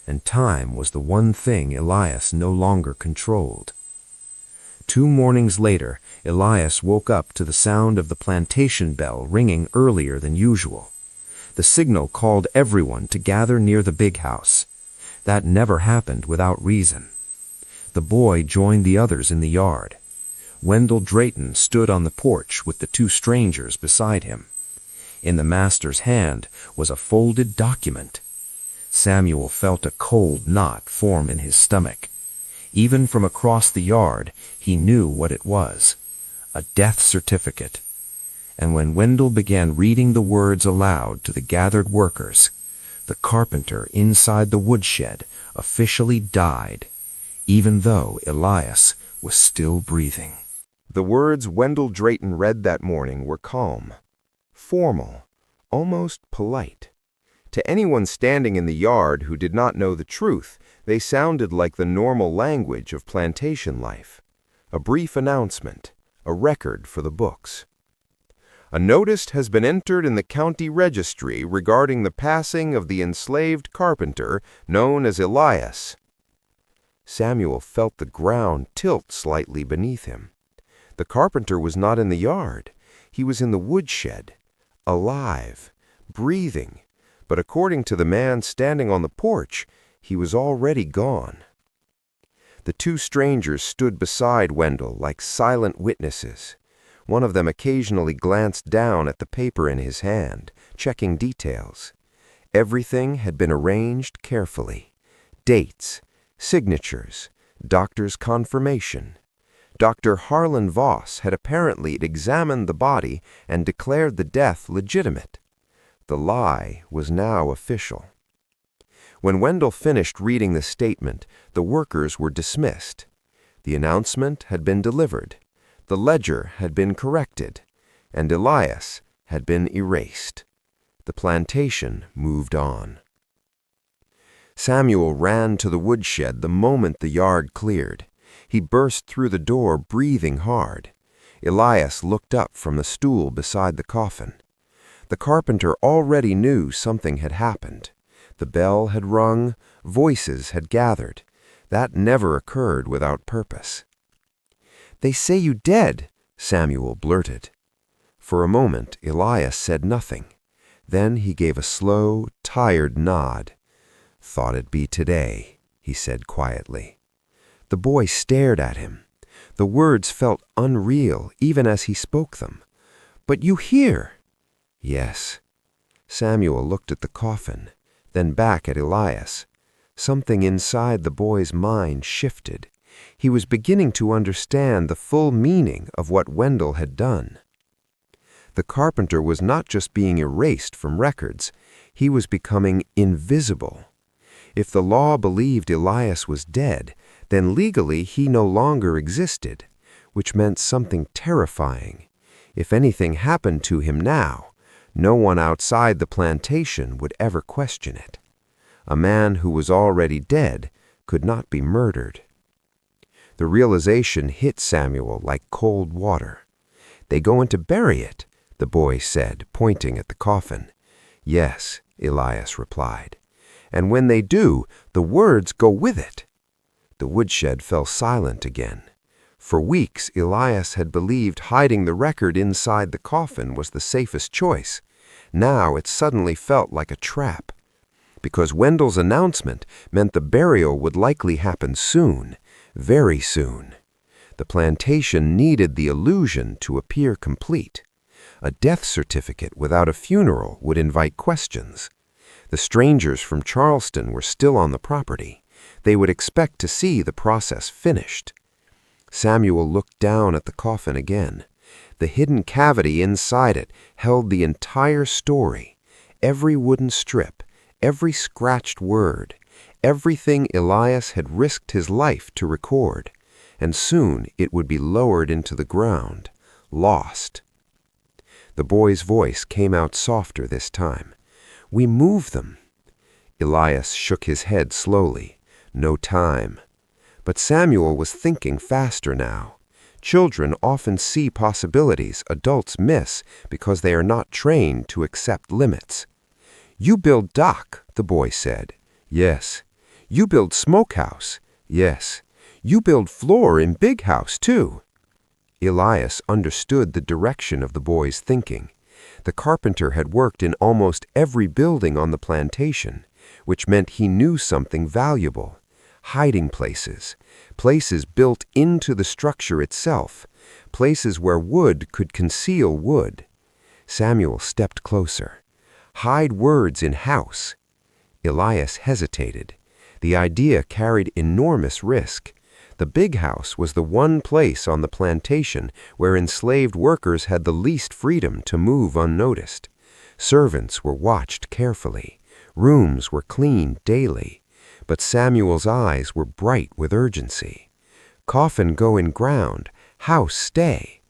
and time was the one thing Elias no longer controlled. 2 mornings later, Elias woke up to the sound of the plantation bell ringing earlier than usual. The signal called everyone to gather near the big house. That never happened without reason. The boy joined the others in the yard. Wendell Drayton stood on the porch with the 2 strangers beside him. In the master's hand was a folded document. Samuel felt a cold knot form in his stomach. Even from across the yard, he knew what it was: a death certificate. And when Wendell began reading the words aloud to the gathered workers, the carpenter inside the woodshed officially died, even though Elias was still breathing. The words Wendell Drayton read that morning were calm, formal, almost polite. To anyone standing in the yard who did not know the truth, they sounded like the normal language of plantation life. A brief announcement, a record for the books. A notice has been entered in the county registry regarding the passing of the enslaved carpenter known as Elias. Samuel felt the ground tilt slightly beneath him. The carpenter was not in the yard. He was in the woodshed, alive, breathing, but according to the man standing on the porch, he was already gone. The 2 strangers stood beside Wendell like silent witnesses. One of them occasionally glanced down at the paper in his hand, checking details. Everything had been arranged carefully. Dates, signatures, doctor's confirmation. Dr. Harlan Voss had apparently examined the body and declared the death legitimate. The lie was now official. When Wendell finished reading the statement, the workers were dismissed. The announcement had been delivered. The ledger had been corrected, and Elias had been erased. The plantation moved on. Samuel ran to the woodshed the moment the yard cleared. He burst through the door, breathing hard. Elias looked up from the stool beside the coffin. The carpenter already knew something had happened. The bell had rung, voices had gathered. That never occurred without purpose. "They say you dead," Samuel blurted. For a moment, Elias said nothing. Then he gave a slow, tired nod. "Thought it'd be today," he said quietly. The boy stared at him. The words felt unreal even as he spoke them. "But you hear?" "Yes." Samuel looked at the coffin, then back at Elias. Something inside the boy's mind shifted. He was beginning to understand the full meaning of what Wendell had done. The carpenter was not just being erased from records, he was becoming invisible. If the law believed Elias was dead, then legally he no longer existed, which meant something terrifying. If anything happened to him now, no one outside the plantation would ever question it. A man who was already dead could not be murdered. The realization hit Samuel like cold water. "They going to bury it," the boy said, pointing at the coffin. "Yes," Elias replied. "And when they do, the words go with it." The woodshed fell silent again. For weeks, Elias had believed hiding the record inside the coffin was the safest choice. Now it suddenly felt like a trap. because Wendell's announcement meant the burial would likely happen soon, very soon. The plantation needed the illusion to appear complete. A death certificate without a funeral would invite questions. The strangers from Charleston were still on the property. They would expect to see the process finished. Samuel looked down at the coffin again. The hidden cavity inside it held the entire story, every wooden strip, every scratched word, everything Elias had risked his life to record, and soon it would be lowered into the ground, lost. The boy's voice came out softer this time. "We move them." Elias shook his head slowly. No time. But Samuel was thinking faster now. Children often see possibilities adults miss because they are not trained to accept limits. "You build dock," the boy said. "Yes." "You build smokehouse." "Yes." "You build floor in big house, too." Elias understood the direction of the boy's thinking. The carpenter had worked in almost every building on the plantation, which meant he knew something valuable. Hiding places, places built into the structure itself, places where wood could conceal wood. Samuel stepped closer. "Hide words in house." Elias hesitated. The idea carried enormous risk. The big house was the one place on the plantation where enslaved workers had the least freedom to move unnoticed. Servants were watched carefully. Rooms were cleaned daily. But Samuel's eyes were bright with urgency. Coffin go in ground, house stay.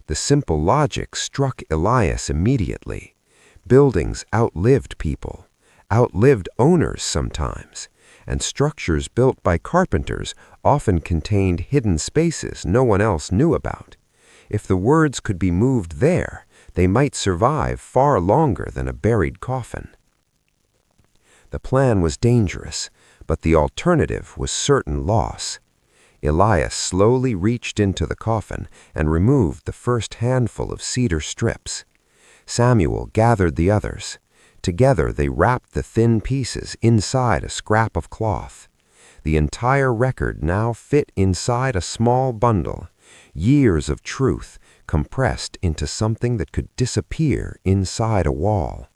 The simple logic struck Elias immediately. Buildings outlived people, outlived owners sometimes, and structures built by carpenters often contained hidden spaces no one else knew about. If the words could be moved there, they might survive far longer than a buried coffin. The plan was dangerous, but the alternative was certain loss. Elias slowly reached into the coffin and removed the first handful of cedar strips. Samuel gathered the others. Together they wrapped the thin pieces inside a scrap of cloth. The entire record now fit inside a small bundle, years of truth compressed into something that could disappear inside a wall.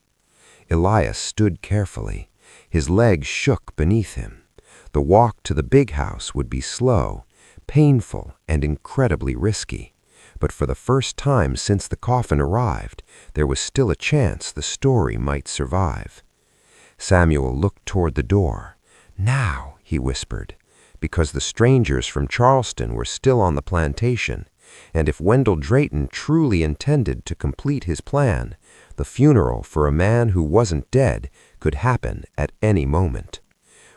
Elias stood carefully. His legs shook beneath him. The walk to the big house would be slow, painful, and incredibly risky. But for the first time since the coffin arrived, there was still a chance the story might survive. Samuel looked toward the door. "Now," he whispered, because the strangers from Charleston were still on the plantation, and if Wendell Drayton truly intended to complete his plan, the funeral for a man who wasn't dead could happen at any moment,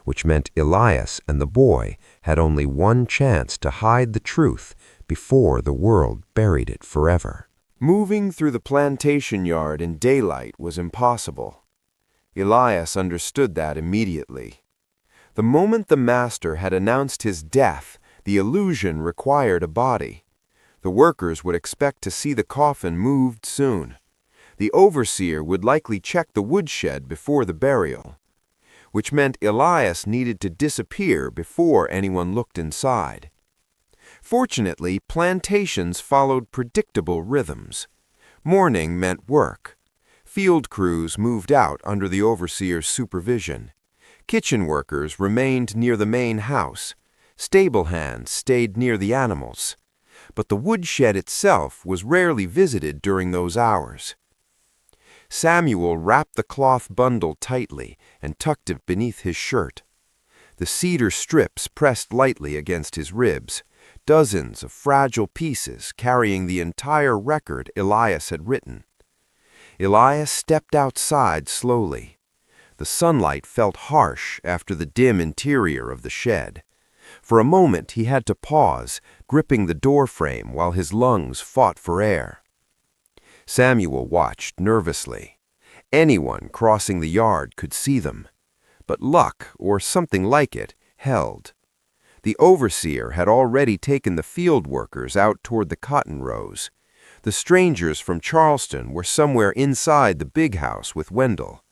which meant Elias and the boy had only one chance to hide the truth before the world buried it forever. Moving through the plantation yard in daylight was impossible. Elias understood that immediately. The moment the master had announced his death, the illusion required a body. The workers would expect to see the coffin moved soon. The overseer would likely check the woodshed before the burial, which meant Elias needed to disappear before anyone looked inside. Fortunately, plantations followed predictable rhythms. Morning meant work. Field crews moved out under the overseer's supervision. Kitchen workers remained near the main house. Stable hands stayed near the animals. But the woodshed itself was rarely visited during those hours. Samuel wrapped the cloth bundle tightly and tucked it beneath his shirt. The cedar strips pressed lightly against his ribs, dozens of fragile pieces carrying the entire record Elias had written. Elias stepped outside slowly. The sunlight felt harsh after the dim interior of the shed. For a moment he had to pause, gripping the doorframe while his lungs fought for air. Samuel watched nervously. Anyone crossing the yard could see them. But luck, or something like it, held. The overseer had already taken the field workers out toward the cotton rows. The strangers from Charleston were somewhere inside the big house with Wendell.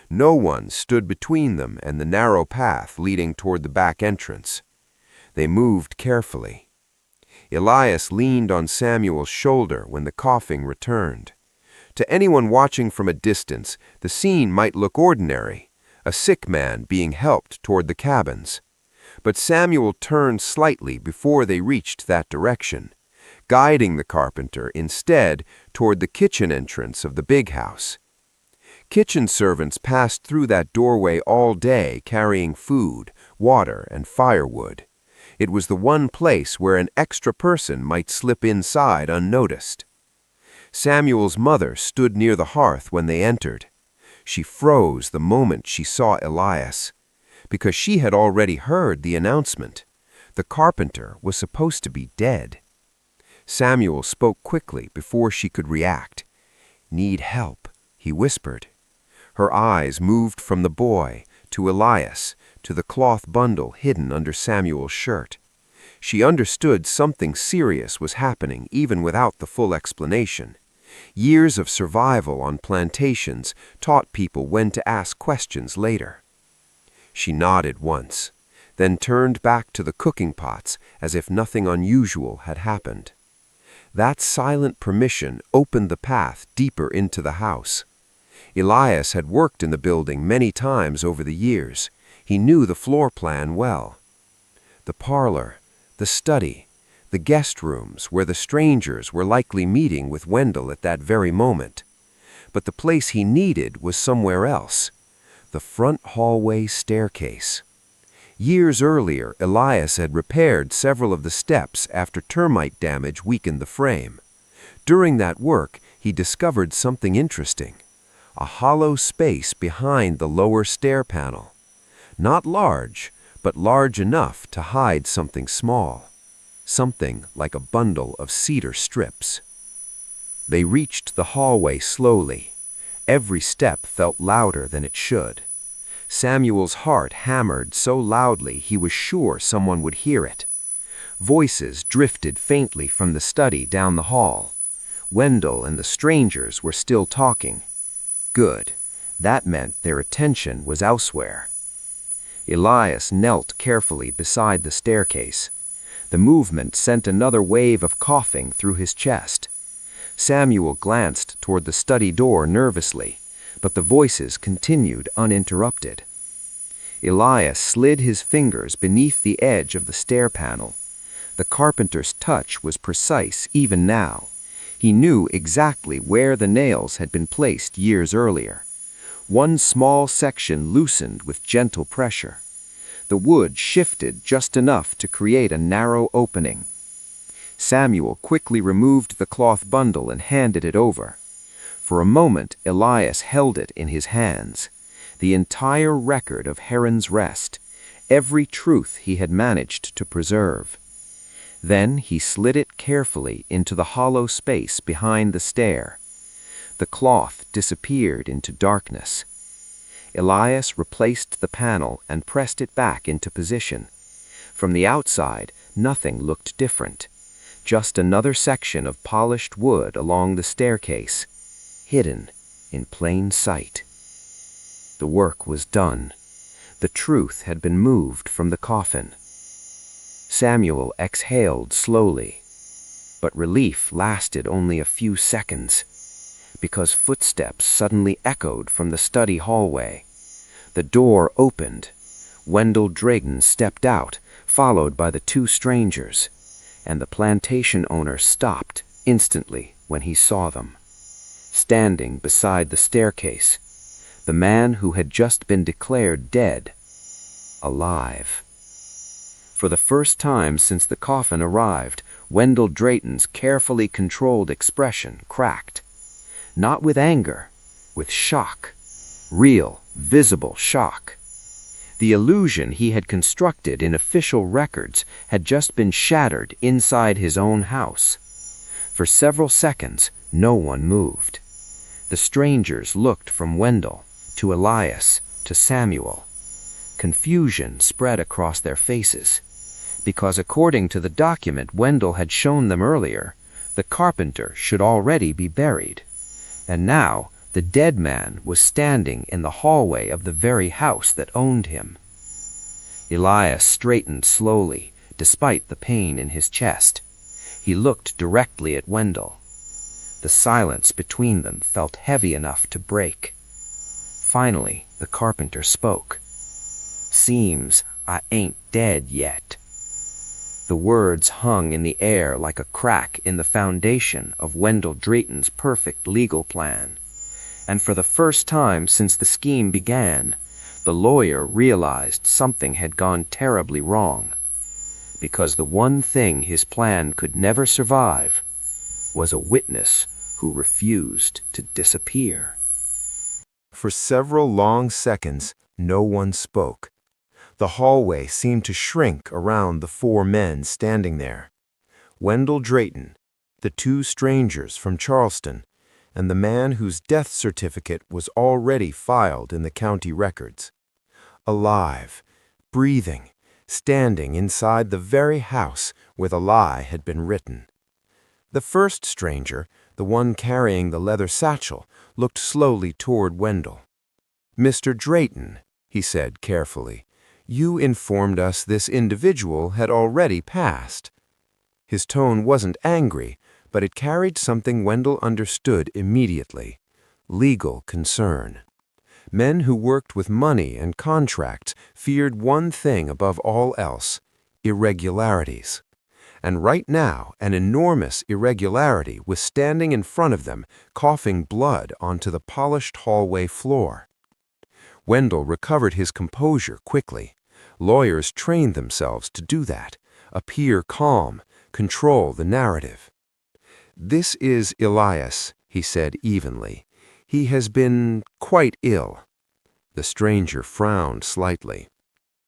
No one stood between them and the narrow path leading toward the back entrance. They moved carefully. Elias leaned on Samuel's shoulder when the coughing returned. To anyone watching from a distance, the scene might look ordinary, a sick man being helped toward the cabins. But Samuel turned slightly before they reached that direction, guiding the carpenter instead toward the kitchen entrance of the big house. Kitchen servants passed through that doorway all day carrying food, water, and firewood. It was the one place where an extra person might slip inside unnoticed. Samuel's mother stood near the hearth when they entered. She froze the moment she saw Elias, because she had already heard the announcement. The carpenter was supposed to be dead. Samuel spoke quickly before she could react. "Need help," he whispered. Her eyes moved from the boy to Elias to the cloth bundle hidden under Samuel's shirt. She understood something serious was happening even without the full explanation. Years of survival on plantations taught people when to ask questions later. She nodded once, then turned back to the cooking pots as if nothing unusual had happened. That silent permission opened the path deeper into the house. Elias had worked in the building many times over the years. He knew the floor plan well. The parlor, the study, the guest rooms where the strangers were likely meeting with Wendell at that very moment. But the place he needed was somewhere else, the front hallway staircase. Years earlier, Elias had repaired several of the steps after termite damage weakened the frame. During that work, he discovered something interesting, a hollow space behind the lower stair panel. Not large, but large enough to hide something small, something like a bundle of cedar strips. They reached the hallway slowly. Every step felt louder than it should. Samuel's heart hammered so loudly he was sure someone would hear it. Voices drifted faintly from the study down the hall. Wendell and the strangers were still talking. Good. That meant their attention was elsewhere. Elias knelt carefully beside the staircase. The movement sent another wave of coughing through his chest. Samuel glanced toward the study door nervously, but the voices continued uninterrupted. Elias slid his fingers beneath the edge of the stair panel. The carpenter's touch was precise even now. He knew exactly where the nails had been placed years earlier. One small section loosened with gentle pressure. The wood shifted just enough to create a narrow opening. Samuel quickly removed the cloth bundle and handed it over. For a moment, Elias held it in his hands. The entire record of Heron's Rest, every truth he had managed to preserve. Then he slid it carefully into the hollow space behind the stair. The cloth disappeared into darkness. Elias replaced the panel and pressed it back into position. From the outside, nothing looked different. Just another section of polished wood along the staircase, hidden in plain sight. The work was done. The truth had been moved from the coffin. Samuel exhaled slowly, but relief lasted only a few seconds, because footsteps suddenly echoed from the study hallway. The door opened. Wendell Drayton stepped out, followed by the two strangers, and the plantation owner stopped instantly when he saw them. Standing beside the staircase, the man who had just been declared dead, alive. For the first time since the coffin arrived, Wendell Drayton's carefully controlled expression cracked. Not with anger, with shock. Real, visible shock. The illusion he had constructed in official records had just been shattered inside his own house. For several seconds, no one moved. The strangers looked from Wendell to Elias to Samuel. Confusion spread across their faces, because according to the document Wendell had shown them earlier, the carpenter should already be buried. And now The dead man was standing in the hallway of the very house that owned him. Elias straightened slowly, despite the pain in his chest. He looked directly at Wendell. The silence between them felt heavy enough to break. Finally, the carpenter spoke. "Seems I ain't dead yet." The words hung in the air like a crack in the foundation of Wendell Drayton's perfect legal plan. And for the first time since the scheme began, the lawyer realized something had gone terribly wrong. Because the one thing his plan could never survive was a witness who refused to disappear. For several long seconds, no one spoke. The hallway seemed to shrink around the four men standing there. Wendell Drayton, the two strangers from Charleston, and the man whose death certificate was already filed in the county records. Alive, breathing, standing inside the very house where the lie had been written. The first stranger, the one carrying the leather satchel, looked slowly toward Wendell. "Mr. Drayton," he said carefully, "you informed us this individual had already passed." His tone wasn't angry, but it carried something Wendell understood immediately: legal concern. Men who worked with money and contracts feared one thing above all else: irregularities. And right now, an enormous irregularity was standing in front of them, coughing blood onto the polished hallway floor. Wendell recovered his composure quickly. Lawyers trained themselves to do that, appear calm, control the narrative. "This is Elias," he said evenly. "He has been quite ill." The stranger frowned slightly.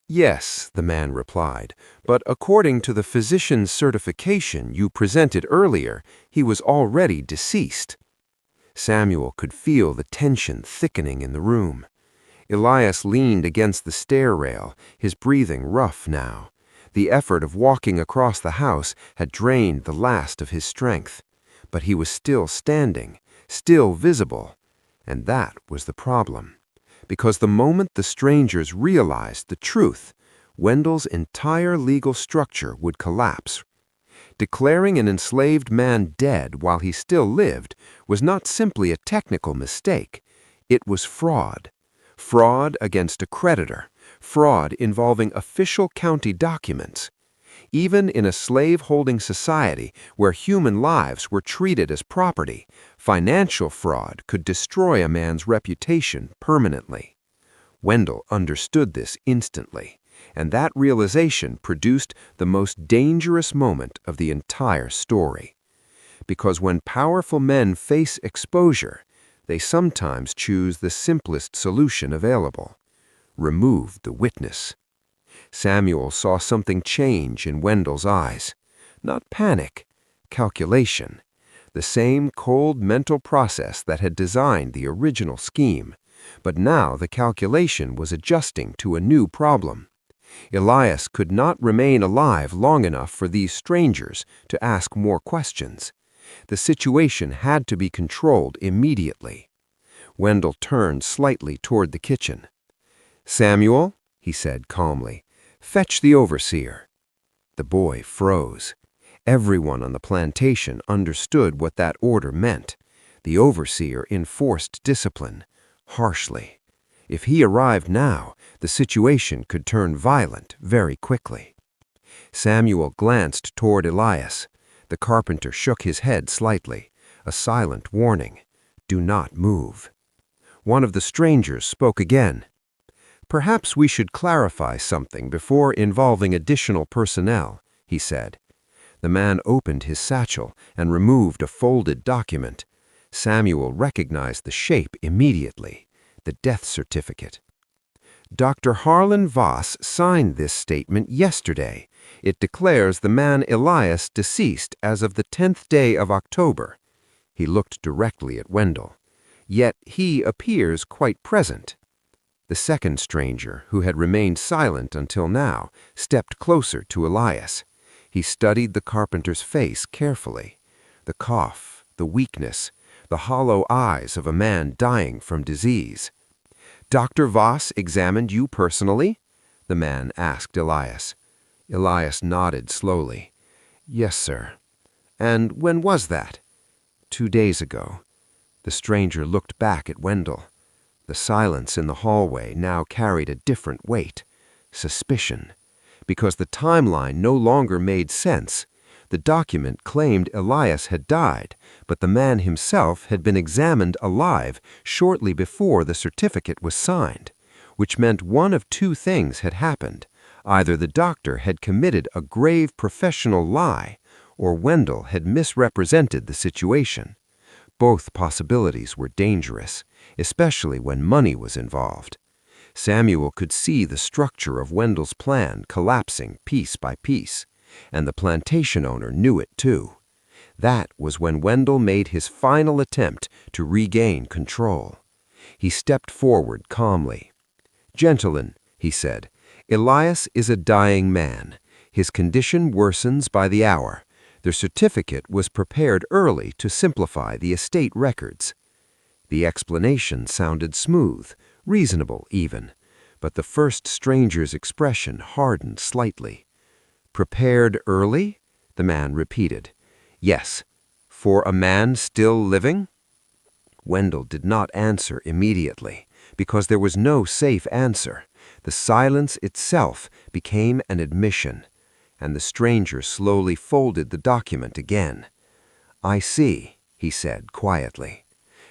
"Yes," the man replied, "but according to the physician's certification you presented earlier, he was already deceased." Samuel could feel the tension thickening in the room. Elias leaned against the stair rail, his breathing rough now. The effort of walking across the house had drained the last of his strength. But he was still standing, still visible, and that was the problem. Because the moment the strangers realized the truth, Wendell's entire legal structure would collapse. Declaring an enslaved man dead while he still lived was not simply a technical mistake. It was fraud. Fraud against a creditor. Fraud involving official county documents. Even in a slave-holding society where human lives were treated as property, financial fraud could destroy a man's reputation permanently. Wendell understood this instantly, and that realization produced the most dangerous moment of the entire story. Because when powerful men face exposure, they sometimes choose the simplest solution available: remove the witness. Samuel saw something change in Wendell's eyes. Not panic, calculation. The same cold mental process that had designed the original scheme. But now the calculation was adjusting to a new problem. Elias could not remain alive long enough for these strangers to ask more questions. The situation had to be controlled immediately. Wendell turned slightly toward the kitchen. "Samuel," he said calmly, "fetch the overseer." The boy froze. Everyone on the plantation understood what that order meant. The overseer enforced discipline, harshly. If he arrived now, the situation could turn violent very quickly. Samuel glanced toward Elias. The carpenter shook his head slightly, a silent warning: "Do not move." One of the strangers spoke again. "Perhaps we should clarify something before involving additional personnel," he said. The man opened his satchel and removed a folded document. Samuel recognized the shape immediately: the death certificate. "Dr. Harlan Voss signed this statement yesterday. It declares the man Elias deceased as of the 10th day of October." He looked directly at Wendell. "Yet he appears quite present." The second stranger, who had remained silent until now, stepped closer to Elias. He studied the carpenter's face carefully. The cough, the weakness, the hollow eyes of a man dying from disease. "Dr. Voss examined you personally?" the man asked Elias. Elias nodded slowly. "Yes, sir." "And when was that?" 2 days ago." The stranger looked back at Wendell. The silence in the hallway now carried a different weight. Suspicion. Because the timeline no longer made sense. The document claimed Elias had died, but the man himself had been examined alive shortly before the certificate was signed, which meant one of two things had happened. Either the doctor had committed a grave professional lie, or Wendell had misrepresented the situation. Both possibilities were dangerous, especially when money was involved. Samuel could see the structure of Wendell's plan collapsing piece by piece, and the plantation owner knew it too. That was when Wendell made his final attempt to regain control. He stepped forward calmly. "Gentlemen," he said, "Elias is a dying man. His condition worsens by the hour. The certificate was prepared early to simplify the estate records." The explanation sounded smooth, reasonable even, but the first stranger's expression hardened slightly. "Prepared early?" the man repeated. "Yes. For a man still living?" Wendell did not answer immediately, because there was no safe answer. The silence itself became an admission, and the stranger slowly folded the document again. "I see," he said quietly.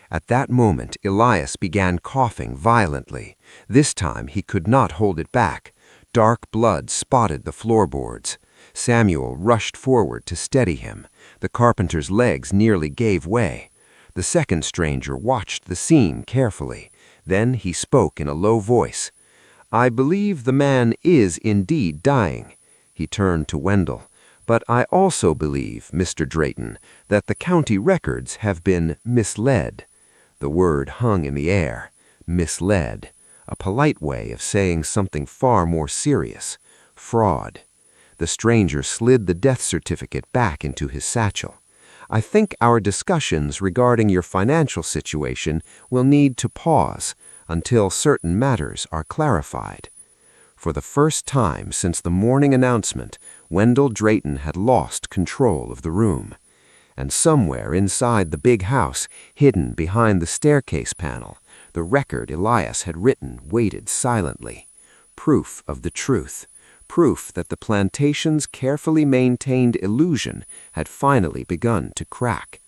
At that moment, Elias began coughing violently. This time he could not hold it back. Dark blood spotted the floorboards. Samuel rushed forward to steady him. The carpenter's legs nearly gave way. The second stranger watched the scene carefully. Then he spoke in a low voice. "I believe the man is indeed dying." He turned to Wendell. "But I also believe, Mr. Drayton, that the county records have been misled." The word hung in the air. Misled. A polite way of saying something far more serious. Fraud. The stranger slid the death certificate back into his satchel. "I think our discussions regarding your financial situation will need to pause until certain matters are clarified." For the first time since the morning announcement, Wendell Drayton had lost control of the room. And somewhere inside the big house, hidden behind the staircase panel, the record Elias had written waited silently. Proof of the truth. Proof that the plantation's carefully maintained illusion had finally begun to crack.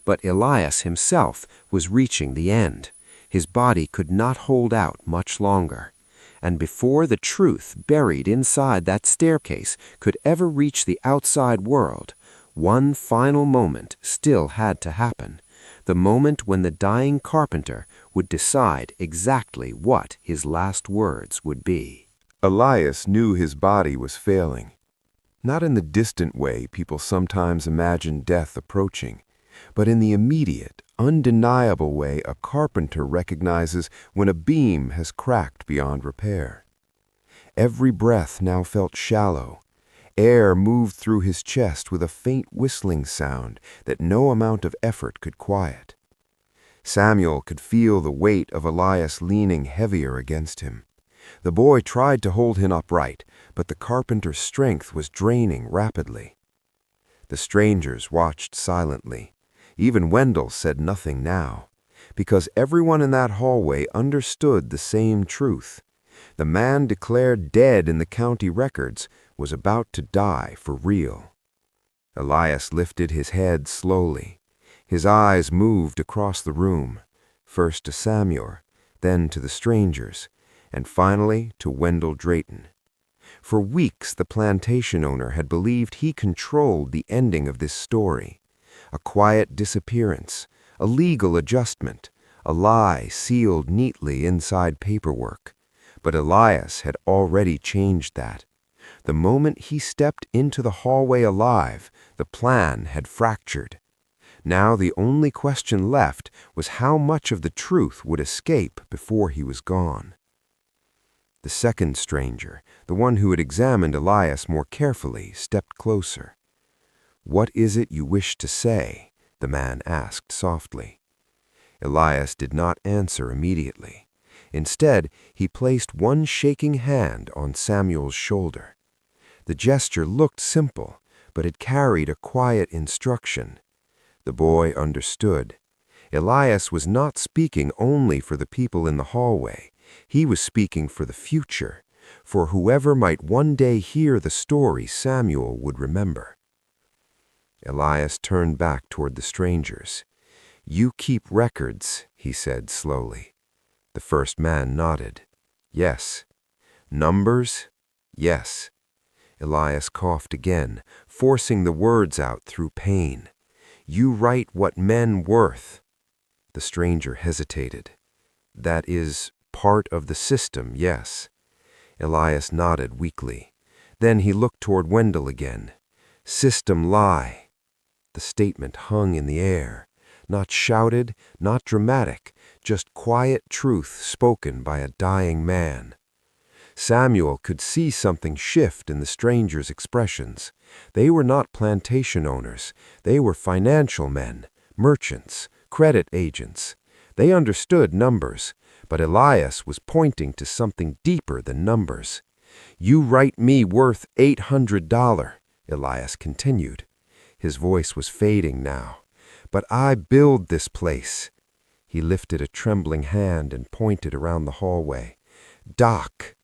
But Elias himself was reaching the end. His body could not hold out much longer. And before the truth buried inside that staircase could ever reach the outside world, one final moment still had to happen. The moment when the dying carpenter would decide exactly what his last words would be. Elias knew his body was failing. Not in the distant way people sometimes imagine death approaching, but in the immediate, undeniable way a carpenter recognizes when a beam has cracked beyond repair. Every breath now felt shallow. Air moved through his chest with a faint whistling sound that no amount of effort could quiet. Samuel could feel the weight of Elias leaning heavier against him. The boy tried to hold him upright, but the carpenter's strength was draining rapidly. The strangers watched silently. Even Wendell said nothing now, because everyone in that hallway understood the same truth. The man declared dead in the county records was about to die for real. Elias lifted his head slowly. His eyes moved across the room, first to Samuel, then to the strangers, and finally to Wendell Drayton. For weeks the plantation owner had believed he controlled the ending of this story. A quiet disappearance, a legal adjustment, a lie sealed neatly inside paperwork. But Elias had already changed that. The moment he stepped into the hallway alive, the plan had fractured. Now the only question left was how much of the truth would escape before he was gone. The second stranger, the one who had examined Elias more carefully, stepped closer. "What is it you wish to say?" the man asked softly. Elias did not answer immediately. Instead, he placed one shaking hand on Samuel's shoulder. The gesture looked simple, but it carried a quiet instruction. The boy understood. Elias was not speaking only for the people in the hallway. He was speaking for the future, for whoever might one day hear the story Samuel would remember. Elias turned back toward the strangers. "You keep records," he said slowly. The first man nodded. "Yes." "Numbers?" "Yes." Elias coughed again, forcing the words out through pain. "You write what men worth." The stranger hesitated. "That is part of the system, yes." Elias nodded weakly. Then he looked toward Wendell again. "System lie." The statement hung in the air, not shouted, not dramatic, just quiet truth spoken by a dying man. Samuel could see something shift in the stranger's expressions. They were not plantation owners. They were financial men, merchants, credit agents. They understood numbers, but Elias was pointing to something deeper than numbers. "You write me worth $800, Elias continued. His voice was fading now. "But I build this place." He lifted a trembling hand and pointed around the hallway. "Dock,"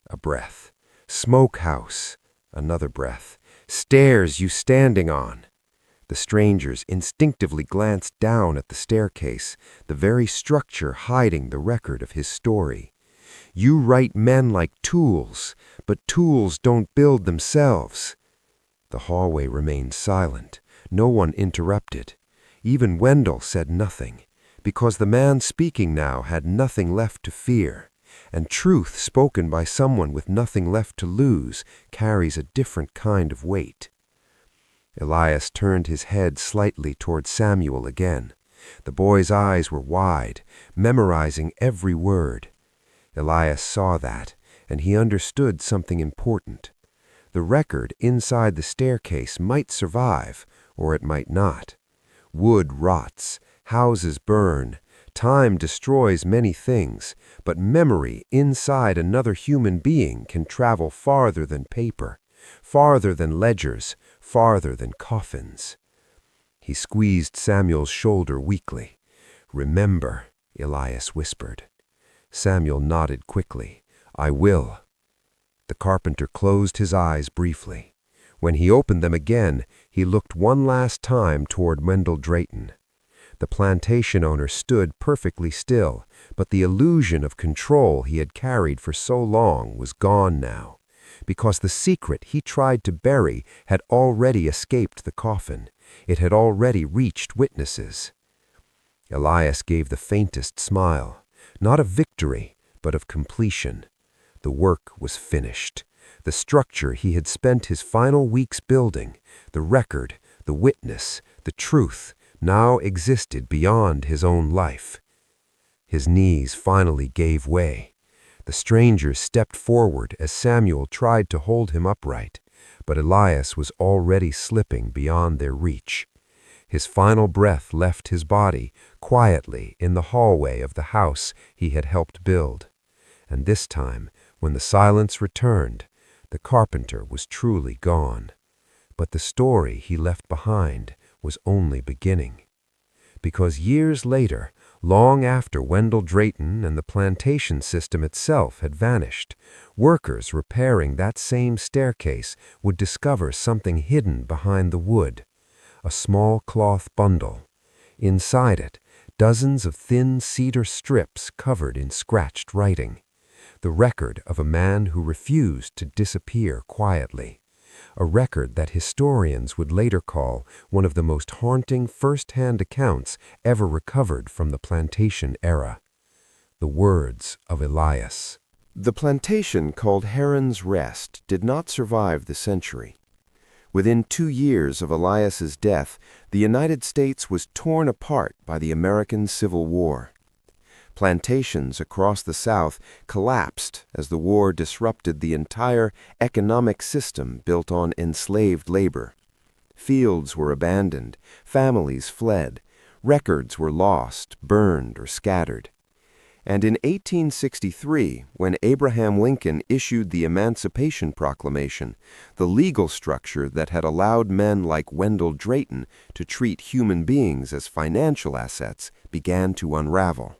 a breath. "Smokehouse," another breath. "Stairs you standing on." The strangers instinctively glanced down at the staircase, the very structure hiding the record of his story. "You write men like tools, but tools don't build themselves." The hallway remained silent. No one interrupted. Even Wendell said nothing, because the man speaking now had nothing left to fear, and truth spoken by someone with nothing left to lose carries a different kind of weight. Elias turned his head slightly toward Samuel again. The boy's eyes were wide, memorizing every word. Elias saw that, and he understood something important. The record inside the staircase might survive, or it might not. Wood rots, houses burn, time destroys many things, but memory inside another human being can travel farther than paper, farther than ledgers, farther than coffins. He squeezed Samuel's shoulder weakly. "Remember," Elias whispered. Samuel nodded quickly. "I will." The carpenter closed his eyes briefly. When he opened them again, he looked one last time toward Wendell Drayton. The plantation owner stood perfectly still, but the illusion of control he had carried for so long was gone now, because the secret he tried to bury had already escaped the coffin. It had already reached witnesses. Elias gave the faintest smile, not of victory, but of completion. The work was finished. The structure he had spent his final weeks building, the record, the witness, the truth, now existed beyond his own life. His knees finally gave way. The strangers stepped forward as Samuel tried to hold him upright, but Elias was already slipping beyond their reach. His final breath left his body quietly in the hallway of the house he had helped build. And this time, when the silence returned, the carpenter was truly gone. But the story he left behind was only beginning. Because years later, long after Wendell Drayton and the plantation system itself had vanished, workers repairing that same staircase would discover something hidden behind the wood, a small cloth bundle. Inside it, dozens of thin cedar strips covered in scratched writing. The record of a man who refused to disappear quietly. A record that historians would later call one of the most haunting first-hand accounts ever recovered from the plantation era. The words of Elias. The plantation called Heron's Rest did not survive the century. Within 2 years of Elias's death, the United States was torn apart by the American Civil War. Plantations across the South collapsed as the war disrupted the entire economic system built on enslaved labor. Fields were abandoned, families fled, Records were lost, burned, or scattered. And in 1863, when Abraham Lincoln issued the Emancipation Proclamation, the legal structure that had allowed men like Wendell Drayton to treat human beings as financial assets began to unravel.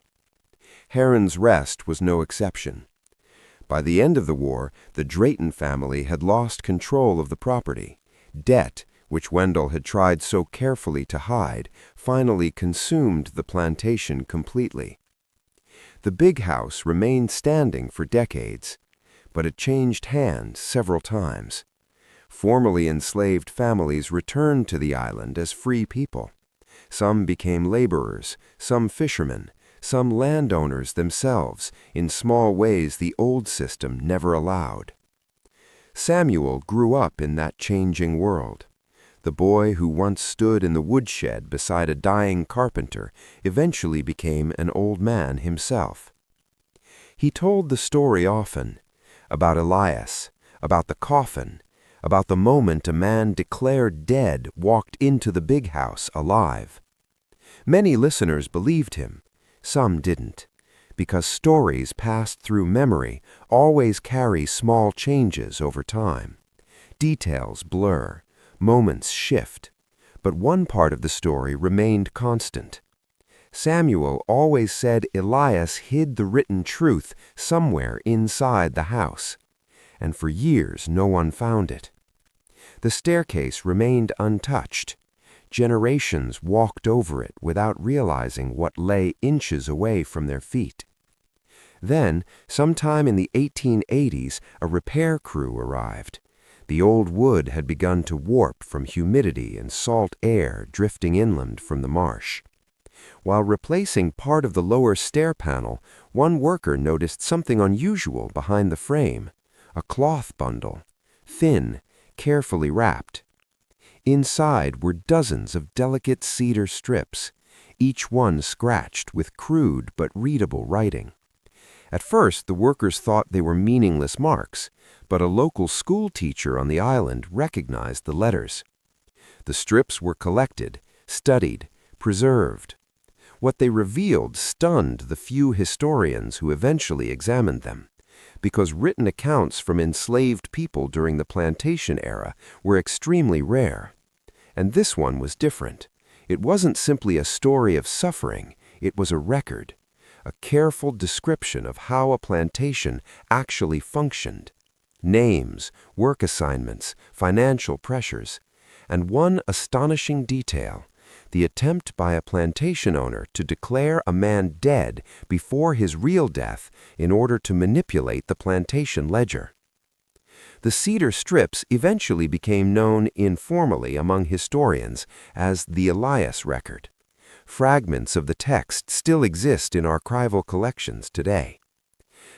Heron's Rest was no exception. By the end of the war, the Drayton family had lost control of the property. Debt, which Wendell had tried so carefully to hide, finally consumed the plantation completely. The big house remained standing for decades, but it changed hands several times. Formerly enslaved families returned to the island as free people. Some became laborers, some fishermen, some landowners themselves, in small ways the old system never allowed. Samuel grew up in that changing world. The boy who once stood in the woodshed beside a dying carpenter eventually became an old man himself. He told the story often, about Elias, about the coffin, about the moment a man declared dead walked into the big house alive. Many listeners believed him, some didn't, because stories passed through memory always carry small changes over time. Details blur, moments shift, but one part of the story remained constant. Samuel always said Elias hid the written truth somewhere inside the house, and for years no one found it. The staircase remained untouched. Generations walked over it without realizing what lay inches away from their feet. Then, sometime in the 1880s, a repair crew arrived. The old wood had begun to warp from humidity and salt air drifting inland from the marsh. While replacing part of the lower stair panel, one worker noticed something unusual behind the frame, a cloth bundle, thin, carefully wrapped. Inside were dozens of delicate cedar strips, each one scratched with crude but readable writing. At first, the workers thought they were meaningless marks, but a local school teacher on the island recognized the letters. The strips were collected, studied, preserved. What they revealed stunned the few historians who eventually examined them, because written accounts from enslaved people during the plantation era were extremely rare. And this one was different. It wasn't simply a story of suffering, it was a record, a careful description of how a plantation actually functioned. Names, work assignments, financial pressures, and one astonishing detail, the attempt by a plantation owner to declare a man dead before his real death in order to manipulate the plantation ledger. The cedar strips eventually became known informally among historians as the Elias record. Fragments of the text still exist in archival collections today.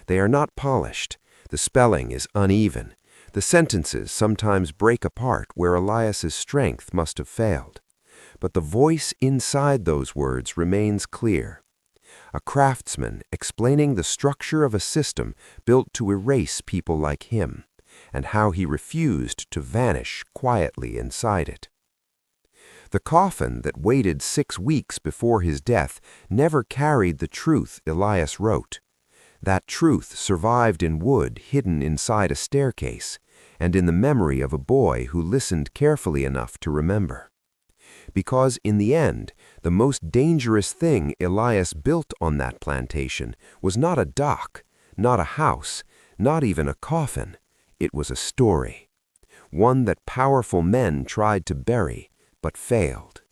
They are not polished. The spelling is uneven. The sentences sometimes break apart where Elias's strength must have failed. But the voice inside those words remains clear. A craftsman explaining the structure of a system built to erase people like him, and how he refused to vanish quietly inside it. The coffin that waited 6 weeks before his death never carried the truth Elias wrote. That truth survived in wood hidden inside a staircase, and in the memory of a boy who listened carefully enough to remember. Because in the end, the most dangerous thing Elias built on that plantation was not a dock, not a house, not even a coffin. It was a story, one that powerful men tried to bury, but failed.